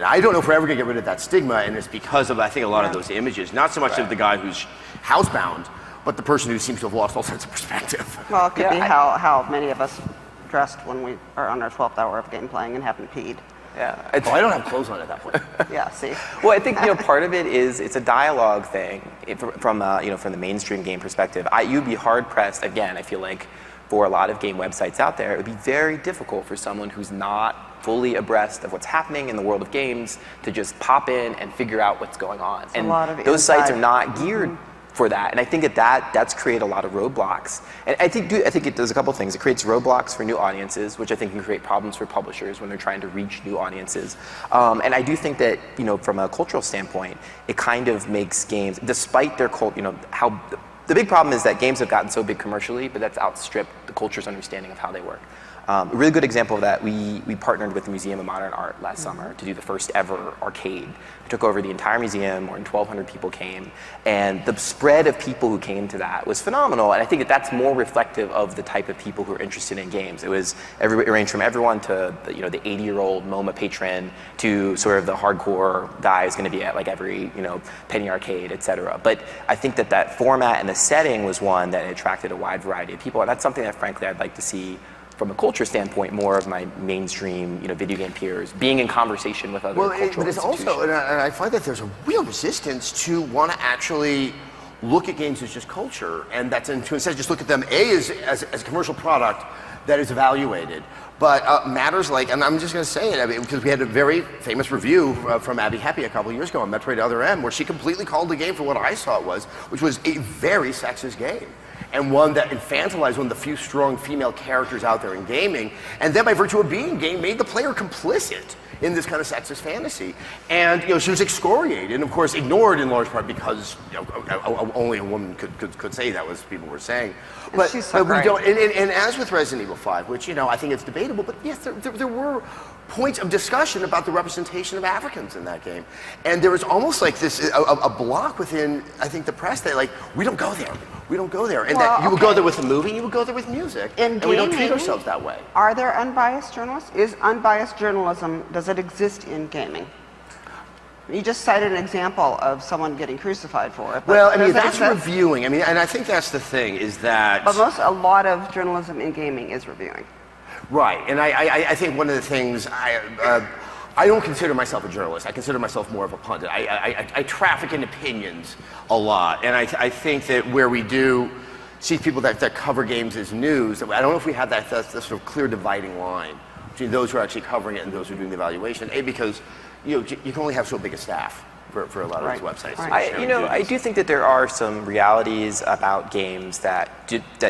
I don't know if we're ever gonna get rid of that stigma, and it's because of, I think, a lot of those images. Not so much of the guy who's housebound, but the person who seems to have lost all sense of perspective. Well, it could be how many of us dressed when we are on our 12th hour of game playing and haven't peed. Yeah. I don't have clothes on at that point. Yeah, see. Well, I think part of it is it's a dialogue thing from the mainstream game perspective. You'd be hard pressed. Again, I feel like for a lot of game websites out there, it would be very difficult for someone who's not fully abreast of what's happening in the world of games to just pop in and figure out what's going on. And those sites are not geared for that, and I think that's created a lot of roadblocks. And I think it does a couple things. It creates roadblocks for new audiences, which I think can create problems for publishers when they're trying to reach new audiences. And I do think that from a cultural standpoint, it kind of makes games, despite their how the big problem is that games have gotten so big commercially, but that's outstripped the culture's understanding of how they work. A really good example of that, we partnered with the Museum of Modern Art last summer to do the first ever arcade. We took over the entire museum, more than 1,200 people came, and the spread of people who came to that was phenomenal, and I think that's more reflective of the type of people who are interested in games. It ranged from everyone to the 80-year-old MoMA patron to sort of the hardcore guy who's going to be at like every penny arcade, etc. But I think that format and the setting was one that attracted a wide variety of people, and that's something that frankly I'd like to see from a culture standpoint, more of my mainstream, video game peers being in conversation with other cultural but it's institutions. also, and I find that there's a real resistance to want to actually look at games as just culture, and that's to instead just look at them as a commercial product that is evaluated. But matters like, and I'm just going to say it, because we had a very famous review from Abby Happy a couple of years ago on Metroid Other M, where she completely called the game for what I saw it was, which was a very sexist game. And one that infantilized one of the few strong female characters out there in gaming, and then by virtue of being game, made the player complicit in this kind of sexist fantasy. And she was excoriated, and of course ignored in large part because only a woman could say that, was people were saying. But we don't. And as with Resident Evil 5, which I think it's debatable, but yes, there were points of discussion about the representation of Africans in that game, and there was almost like this a block within, I think, the press that like we don't go there, and that you would go there with the movie, you would go there with music, and we don't treat ourselves that way. Are there unbiased journalists? Is unbiased journalism, does it exist in gaming? You just cited an example of someone getting crucified for it. Well, I mean, that's reviewing. I mean, and I think that's the thing is that. But a lot of journalism in gaming is reviewing. Right, and I think one of the things, I don't consider myself a journalist. I consider myself more of a pundit. I traffic in opinions a lot, and I think that where we do see people that cover games as news, I don't know if we have that sort of clear dividing line between those who are actually covering it and those who are doing the evaluation. Because you can only have so big a staff for a lot of these websites. I do think that there are some realities about games that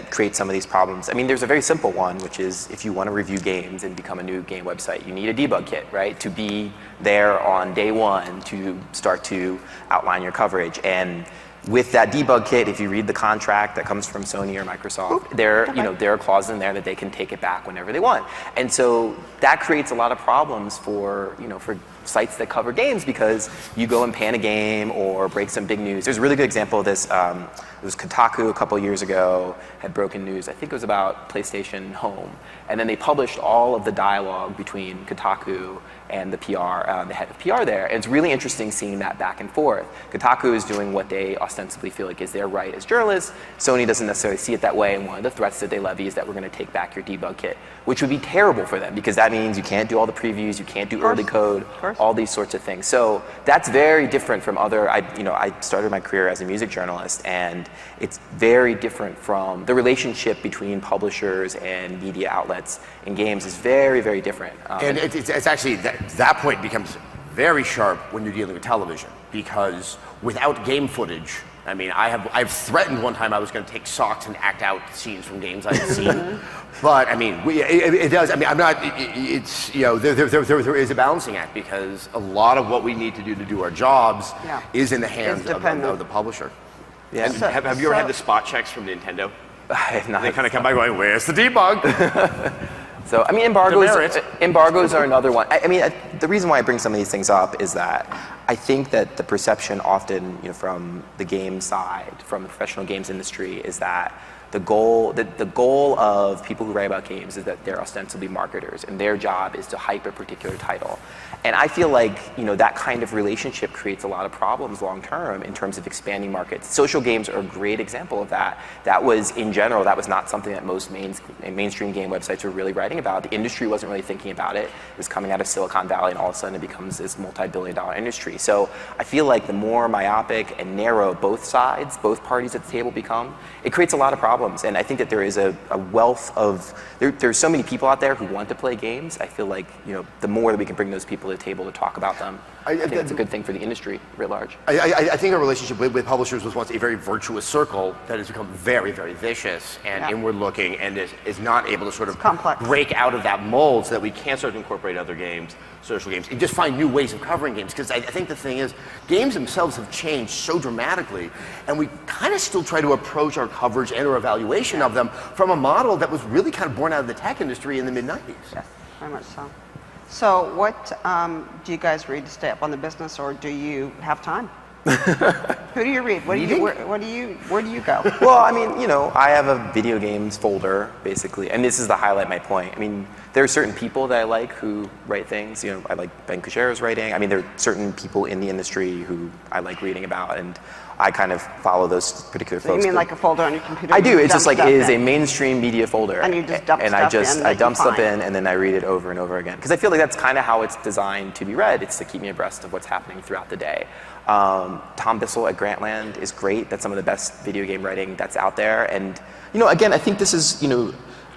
create some of these problems. I mean, there's a very simple one, which is if you want to review games and become a new game website, you need a debug kit, right? To be there on day one to start to outline your coverage. And with that debug kit, if you read the contract that comes from Sony or Microsoft, there are clauses in there that they can take it back whenever they want. And so that creates a lot of problems for sites that cover games, because you go and pan a game or break some big news. There's a really good example of this. It was Kotaku a couple years ago had broken news. I think it was about PlayStation Home. And then they published all of the dialogue between Kotaku and the the head of PR there. And it's really interesting seeing that back and forth. Kotaku is doing what they ostensibly feel like is their right as journalists. Sony doesn't necessarily see it that way, and one of the threats that they levy is that we're going to take back your debug kit, which would be terrible for them, because that means you can't do all the previews, you can't do early code, all these sorts of things. So that's very different from other, I started my career as a music journalist, and it's very different from the relationship between publishers and media outlets in games is very, very different. And it's actually, that point becomes very sharp when you're dealing with television, because without game footage, I mean, I've threatened one time I was going to take socks and act out scenes from games I've seen. But I mean, it does. I mean, I'm not. It's there is a balancing act, because a lot of what we need to do our jobs is in the hands of the publisher. Yeah. And have you ever had the spot checks from Nintendo? I have not. They kind of come by going, "Where's the debug?" So, I mean, embargoes are another one. I mean, the reason why I bring some of these things up is that I think that the perception often, from the game side, from the professional games industry, is that the goal of people who write about games is that they're ostensibly marketers, and their job is to hype a particular title. And I feel like, that kind of relationship creates a lot of problems long term in terms of expanding markets. Social games are a great example of that. That was not something that most mainstream game websites were really writing about. The industry wasn't really thinking about it. It was coming out of Silicon Valley, and all of a sudden it becomes this multi-billion-dollar industry. So I feel like the more myopic and narrow both sides, both parties at the table become, it creates a lot of problems. And I think that there is a wealth of, there's so many people out there who want to play games. I feel like, the more that we can bring those people to the table to talk about them, I think it's a good thing for the industry writ large. I think our relationship with publishers was once a very virtuous circle that has become very, very vicious and inward looking, and is not able to sort of break out of that mold, so that we can start to incorporate other games, social games, and just find new ways of covering games. Because I think the thing is, games themselves have changed so dramatically, and we kind of still try to approach our coverage and our evaluation of them from a model that was really kind of born out of the tech industry in the mid-90s. Yes, very much so. So what do you guys read to stay up on the business, or do you have time? Who do you read? Where do you go? Well, I mean, I have a video games folder, basically, and this is to highlight my point. I mean, there are certain people that I like who write things. I like Ben Kuchera's writing. I mean, there are certain people in the industry who I like reading about, and I kind of follow those particular folks. You mean like a folder on your computer? I do. It's just like, it is a mainstream media folder. And you just dump stuff in. I dump stuff in, and then I read it over and over again. Because I feel like that's kind of how it's designed to be read. It's to keep me abreast of what's happening throughout the day. Tom Bissell at Grantland is great. That's some of the best video game writing that's out there. And, again, I think this is,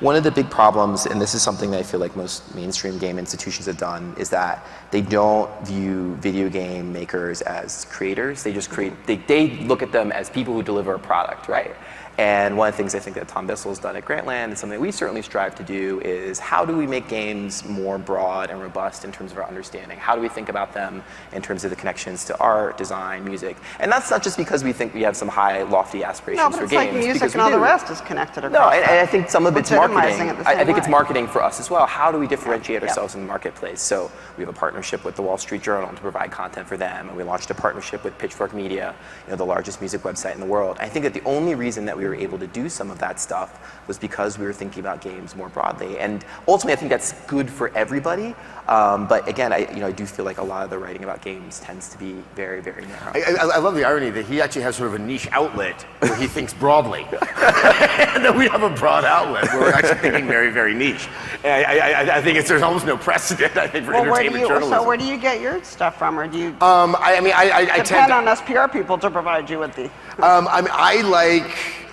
one of the big problems, and this is something that I feel like most mainstream game institutions have done, is that they don't view video game makers as creators. They just they look at them as people who deliver a product, right? And one of the things I think that Tom Bissell has done at Grantland, and something we certainly strive to do, is how do we make games more broad and robust in terms of our understanding? How do we think about them in terms of the connections to art, design, music? And that's not just because we think we have some high, lofty aspirations for games. No, but it's like music and all the rest is connected across. No, and I think some of it's marketing. I think it's way. marketing for us as well. How do we differentiate ourselves in the marketplace? So we have a partnership with the Wall Street Journal to provide content for them, and we launched a partnership with Pitchfork Media, the largest music website in the world. I think that the only reason that we were able to do some of that stuff was because we were thinking about games more broadly. And ultimately, I think that's good for everybody. But again, I do feel like a lot of the writing about games tends to be very, very narrow. I love the irony that he actually has sort of a niche outlet where he thinks broadly. And then we have a broad outlet where we're actually thinking very, very niche. And I think there's almost no precedent, I think, for entertainment journalism. So where do you get your stuff from? Or do you I depend on us PR people to provide you with the...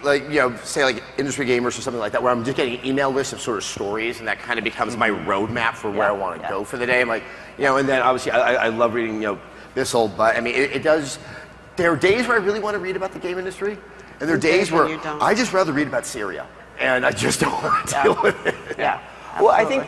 I say like Industry Gamers or something like that, where I'm just getting an email list of sort of stories, and that kind of becomes my roadmap for where I want to go for the day. I'm like, and then obviously I love reading, Bissell, but I mean, it does, there are days where I really want to read about the game industry, and there are days where I just rather read about Syria, and I just don't want to deal with it. Yeah. Well, I think,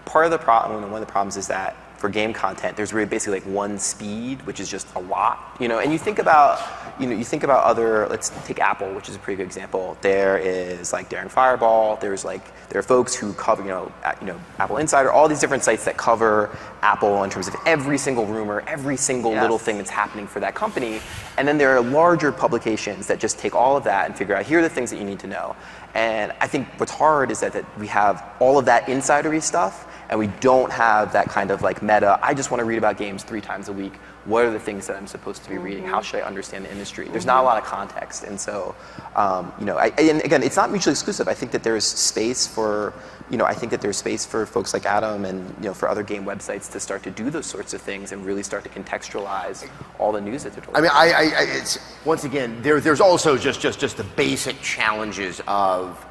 part of the problem, one of the problems is that for game content, there's really basically like one speed, which is just a lot, and you think about, other, let's take Apple, which is a pretty good example. There is like Daring Fireball, there are folks who cover, Apple Insider, all these different sites that cover Apple in terms of every single rumor, every single little thing that's happening for that company. And then there are larger publications that just take all of that and figure out, here are the things that you need to know. And I think what's hard is that we have all of that insidery stuff, and we don't have that kind of like meta, I just want to read about games 3 times a week. What are the things that I'm supposed to be reading? How should I understand the industry? There's not a lot of context. And so, and again, it's not mutually exclusive. I think that there's space for, folks like Adam and, for other game websites to start to do those sorts of things and really start to contextualize all the news that they're talking about. I mean, it's, once again, there's also just the basic challenges of,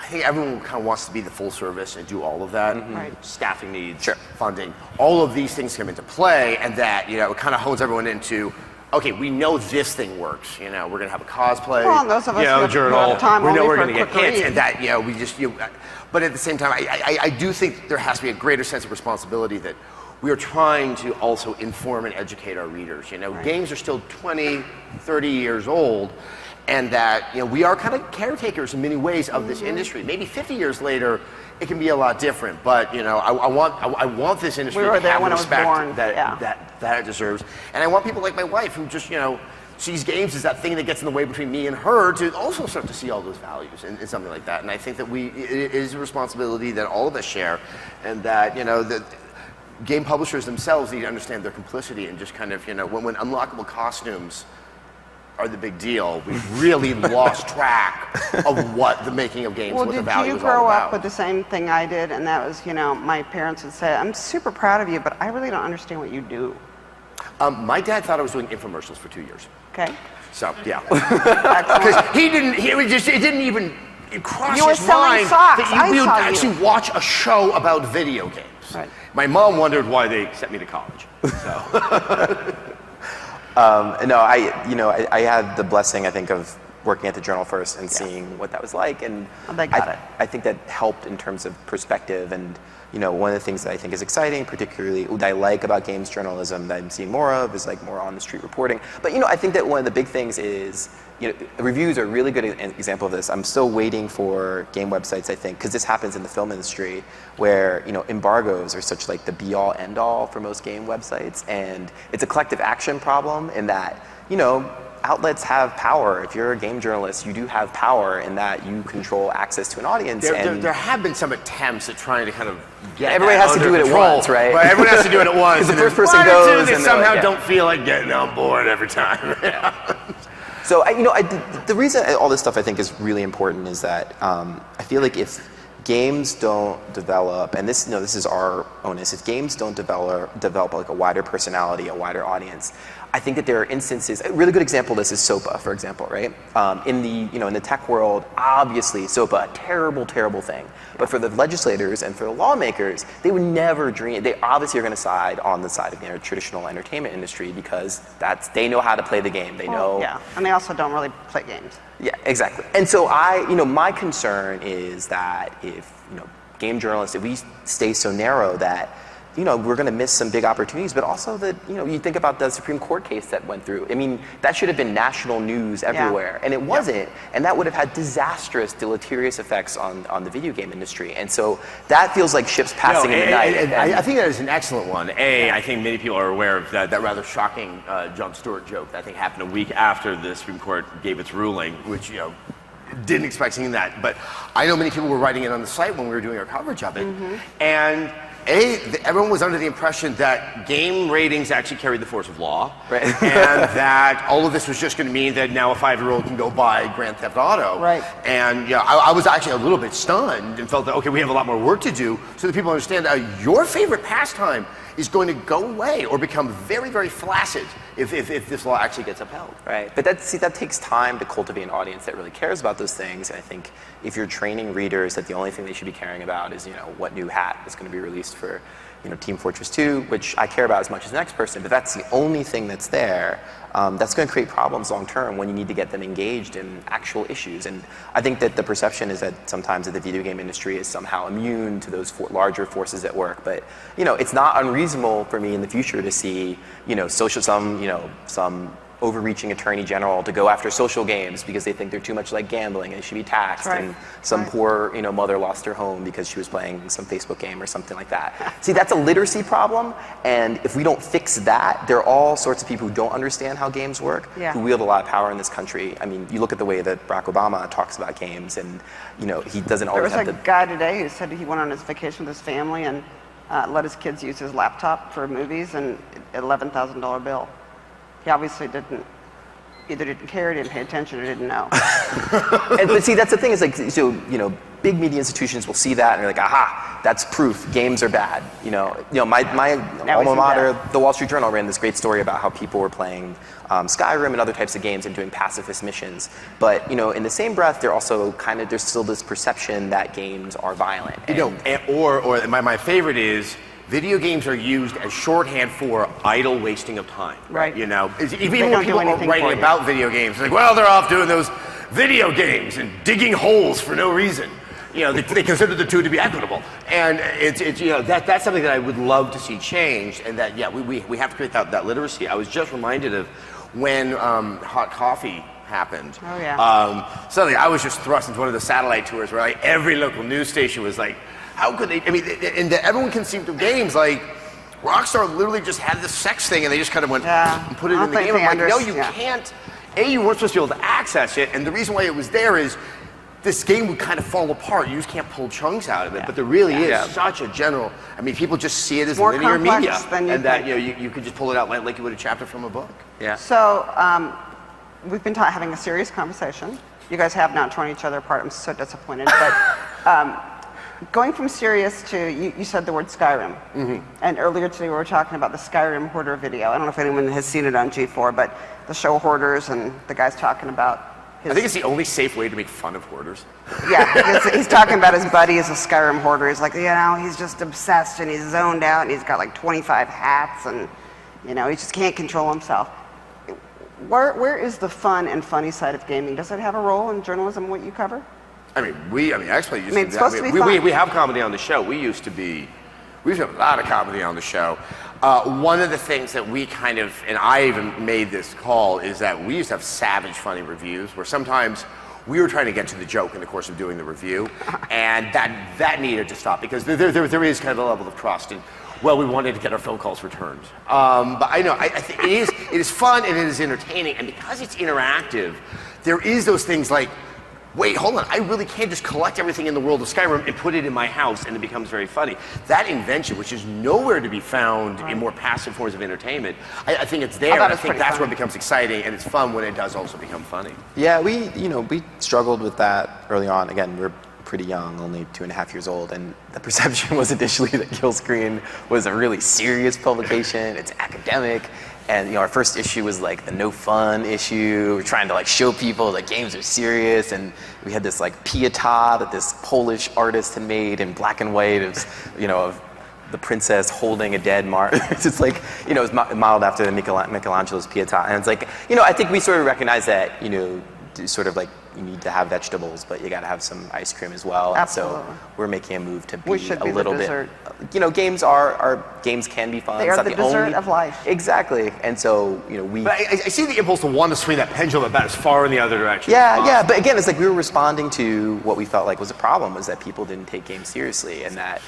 I think everyone kind of wants to be the full service and do all of that. Right. Staffing needs, funding, all of these things come into play, and that, it kind of hones everyone into, okay, we know this thing works. We're going to have a cosplay, those of us who journal. have time We know only we're for going to a get quick hits, read. and that, we just, but at the same time, I do think there has to be a greater sense of responsibility that we are trying to also inform and educate our readers. Games are still 20, 30 years old. And that we are kind of caretakers in many ways of this industry. Maybe 50 years later, it can be a lot different. But I want this industry to have the respect that it deserves. And I want people like my wife who just sees games as that thing that gets in the way between me and her to also start to see all those values and something like that. And I think that it is a responsibility that all of us share, and that the game publishers themselves need to understand their complicity and just kind of when unlockable costumes are the big deal, we've really lost track of what the making of games, what the value is all about. Did you grow up with the same thing I did? And that was, my parents would say, I'm super proud of you, but I really don't understand what you do. My dad thought I was doing infomercials for 2 years. Okay. So, yeah. Because it didn't even cross You were his selling mind socks. that you would I saw actually you. watch a show about video games. Right. My mom wondered why they sent me to college. So. No, I had the blessing, I think, of working at the Journal first and seeing what that was like, and I think that helped in terms of perspective. And one of the things that I think is exciting, particularly what I like about games journalism that I'm seeing more of, is like more on the street reporting. But I think that one of the big things is reviews are a really good example of this. I'm still waiting for game websites, I think, because this happens in the film industry, where embargoes are such like the be-all, end-all for most game websites, and it's a collective action problem in that outlets have power. If you're a game journalist, you do have power in that you control access to an audience. There have been some attempts at trying to kind of get everybody has to do it at once, right? But everyone has to do it at once. Because the first person goes, they and somehow don't feel like getting on board every time. So the reason all this stuff I think is really important is that I feel like if games don't develop, and this is our onus, if games don't develop like a wider personality, a wider audience, I think that there are instances. A really good example of this is SOPA, for example, right? In the tech world, obviously SOPA, a terrible, terrible thing. But for the legislators and for the lawmakers, they would never dream. They obviously are going to side on the side of the traditional entertainment industry because they know how to play the game. They know. Yeah, and they also don't really play games. Yeah, exactly. And so my concern is that if game journalists, if we stay so narrow that we're going to miss some big opportunities, but also that, you think about the Supreme Court case that went through. I mean, that should have been national news everywhere, and it wasn't, and that would have had disastrous, deleterious effects on the video game industry. And so that feels like ships passing in the night. I think that is an excellent one. I think many people are aware of that rather shocking Jon Stewart joke that I think happened a week after the Supreme Court gave its ruling, which, didn't expect seeing that. But I know many people were writing it on the site when we were doing our coverage of it, and everyone was under the impression that game ratings actually carried the force of law, right. And that all of this was just going to mean that now a 5-year-old can go buy Grand Theft Auto. Right. And I was actually a little bit stunned and felt that, okay, we have a lot more work to do so that people understand your favorite pastime is going to go away or become very, very flaccid if this law actually gets upheld. Right, but that takes time to cultivate an audience that really cares about those things. And I think if you're training readers that the only thing they should be caring about is what new hat is going to be released for Team Fortress 2, which I care about as much as the next person, but that's the only thing that's there. That's going to create problems long term when you need to get them engaged in actual issues. And I think that the perception is that sometimes that the video game industry is somehow immune to those larger forces at work. But it's not unreasonable for me in the future to see some overreaching attorney general to go after social games because they think they're too much like gambling and it should be taxed, and some poor mother lost her home because she was playing some Facebook game or something like that. See, that's a literacy problem, and if we don't fix that, there are all sorts of people who don't understand how games work, who wield a lot of power in this country. I mean, you look at the way that Barack Obama talks about games, and he doesn't always have There was a guy today who said he went on his vacation with his family and let his kids use his laptop for movies, and $11,000 bill. He obviously either didn't care, didn't pay attention, or didn't know. But see, that's the thing is big media institutions will see that and they're like, aha, that's proof. Games are bad. My alma mater, the Wall Street Journal, ran this great story about how people were playing Skyrim and other types of games and doing pacifist missions. But in the same breath, they're also there's still this perception that games are violent. Or my favorite is, video games are used as shorthand for idle wasting of time. Right. Even when people are writing about video games, like, well, they're off doing those video games and digging holes for no reason. They consider the two to be equitable, and that's something that I would love to see changed, and that we have to create that literacy. I was just reminded of when hot coffee happened. Oh yeah. Suddenly, I was just thrust into one of the satellite tours where every local news station was like, how could they? I mean, and everyone conceived of games like Rockstar literally just had this sex thing, and they just kind of went and put it in the game. I'm like, no, you can't. You weren't supposed to be able to access it, and the reason why it was there is this game would kind of fall apart. You just can't pull chunks out of it. But there really is such a general. I mean, people just see it as linear media, and that you could just pull it out like you would a chapter from a book. Yeah. So we've been having a serious conversation. You guys have now torn each other apart. I'm so disappointed, but. Going from serious to, you said the word Skyrim. And earlier today we were talking about the Skyrim Hoarder video. I don't know if anyone has seen it on G4, but the show Hoarders, and the guy's talking about his... I think it's the only safe way to make fun of hoarders. Yeah, he's talking about his buddy as a Skyrim hoarder. He's like, he's just obsessed and he's zoned out and he's got like 25 hats and, he just can't control himself. Where is the fun and funny side of gaming? Does it have a role in journalism, what you cover? We actually used to. We have comedy on the show. We used to have a lot of comedy on the show. One of the things that we and I even made this call, is that we used to have savage funny reviews where sometimes we were trying to get to the joke in the course of doing the review, and that needed to stop because there is kind of a level of trust, and we wanted to get our phone calls returned. But I think it is fun and it is entertaining, and because it's interactive, there is those things like, wait, hold on, I really can't just collect everything in the world of Skyrim and put it in my house, and it becomes very funny. That invention, which is nowhere to be found in more passive forms of entertainment, I think it's there, and I think that's where it becomes exciting, and it's fun when it does also become funny. Yeah, we struggled with that early on. Again, we're pretty young, only 2.5 years old, and the perception was initially that Kill Screen was a really serious publication, it's academic. And our first issue was like the no fun issue. We're trying to show people that games are serious, and we had this pieta that this Polish artist had made in black and white of the princess holding a dead It's just it was modeled after Michelangelo's Pietà, and it's I think we sort of recognize that sort of you need to have vegetables, but you got to have some ice cream as well. Absolutely. And so we're making a move to be a little bit. Games can be fun. They are the dessert of life. Exactly, and so we. But I see the impulse to want to swing that pendulum about as far in the other direction. Yeah. But again, it's we were responding to what we felt was a problem, was that people didn't take games seriously, and that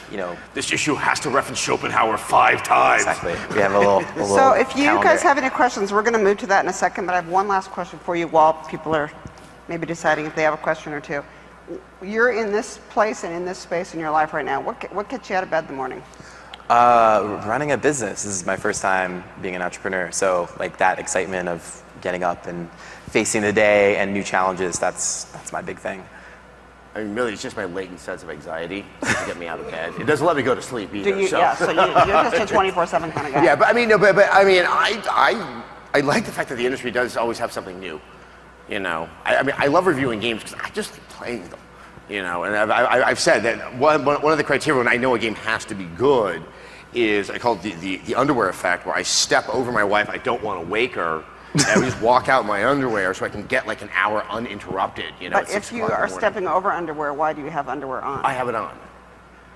this issue has to reference Schopenhauer 5 times. Exactly. We have a little. So if you guys have any questions, we're going to move to that in a second. But I have one last question for you while people are maybe deciding if they have a question or two. You're in this place and in this space in your life right now. What gets you out of bed in the morning? Running a business. This is my first time being an entrepreneur. So that excitement of getting up and facing the day and new challenges, that's my big thing. I mean, really, it's just my latent sense of anxiety to get me out of bed. It doesn't let me go to sleep either. Yeah, so you're just a 24/7 kind of guy. Yeah, but I mean, I like the fact that the industry does always have something new. I love reviewing games because I just like playing them. And I've said that one of the criteria when I know a game has to be good is, I call it the underwear effect, where I step over my wife, I don't want to wake her, and I just walk out in my underwear so I can get like an hour uninterrupted, you know. But at if 6 you o'clock in the are morning. stepping over underwear, why do you have underwear on? I have it on.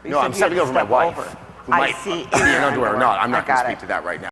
You No, said I'm you stepping had over to my step wife, over. who I might see. be in underwear or not. I'm I not going got to speak it. to that right now.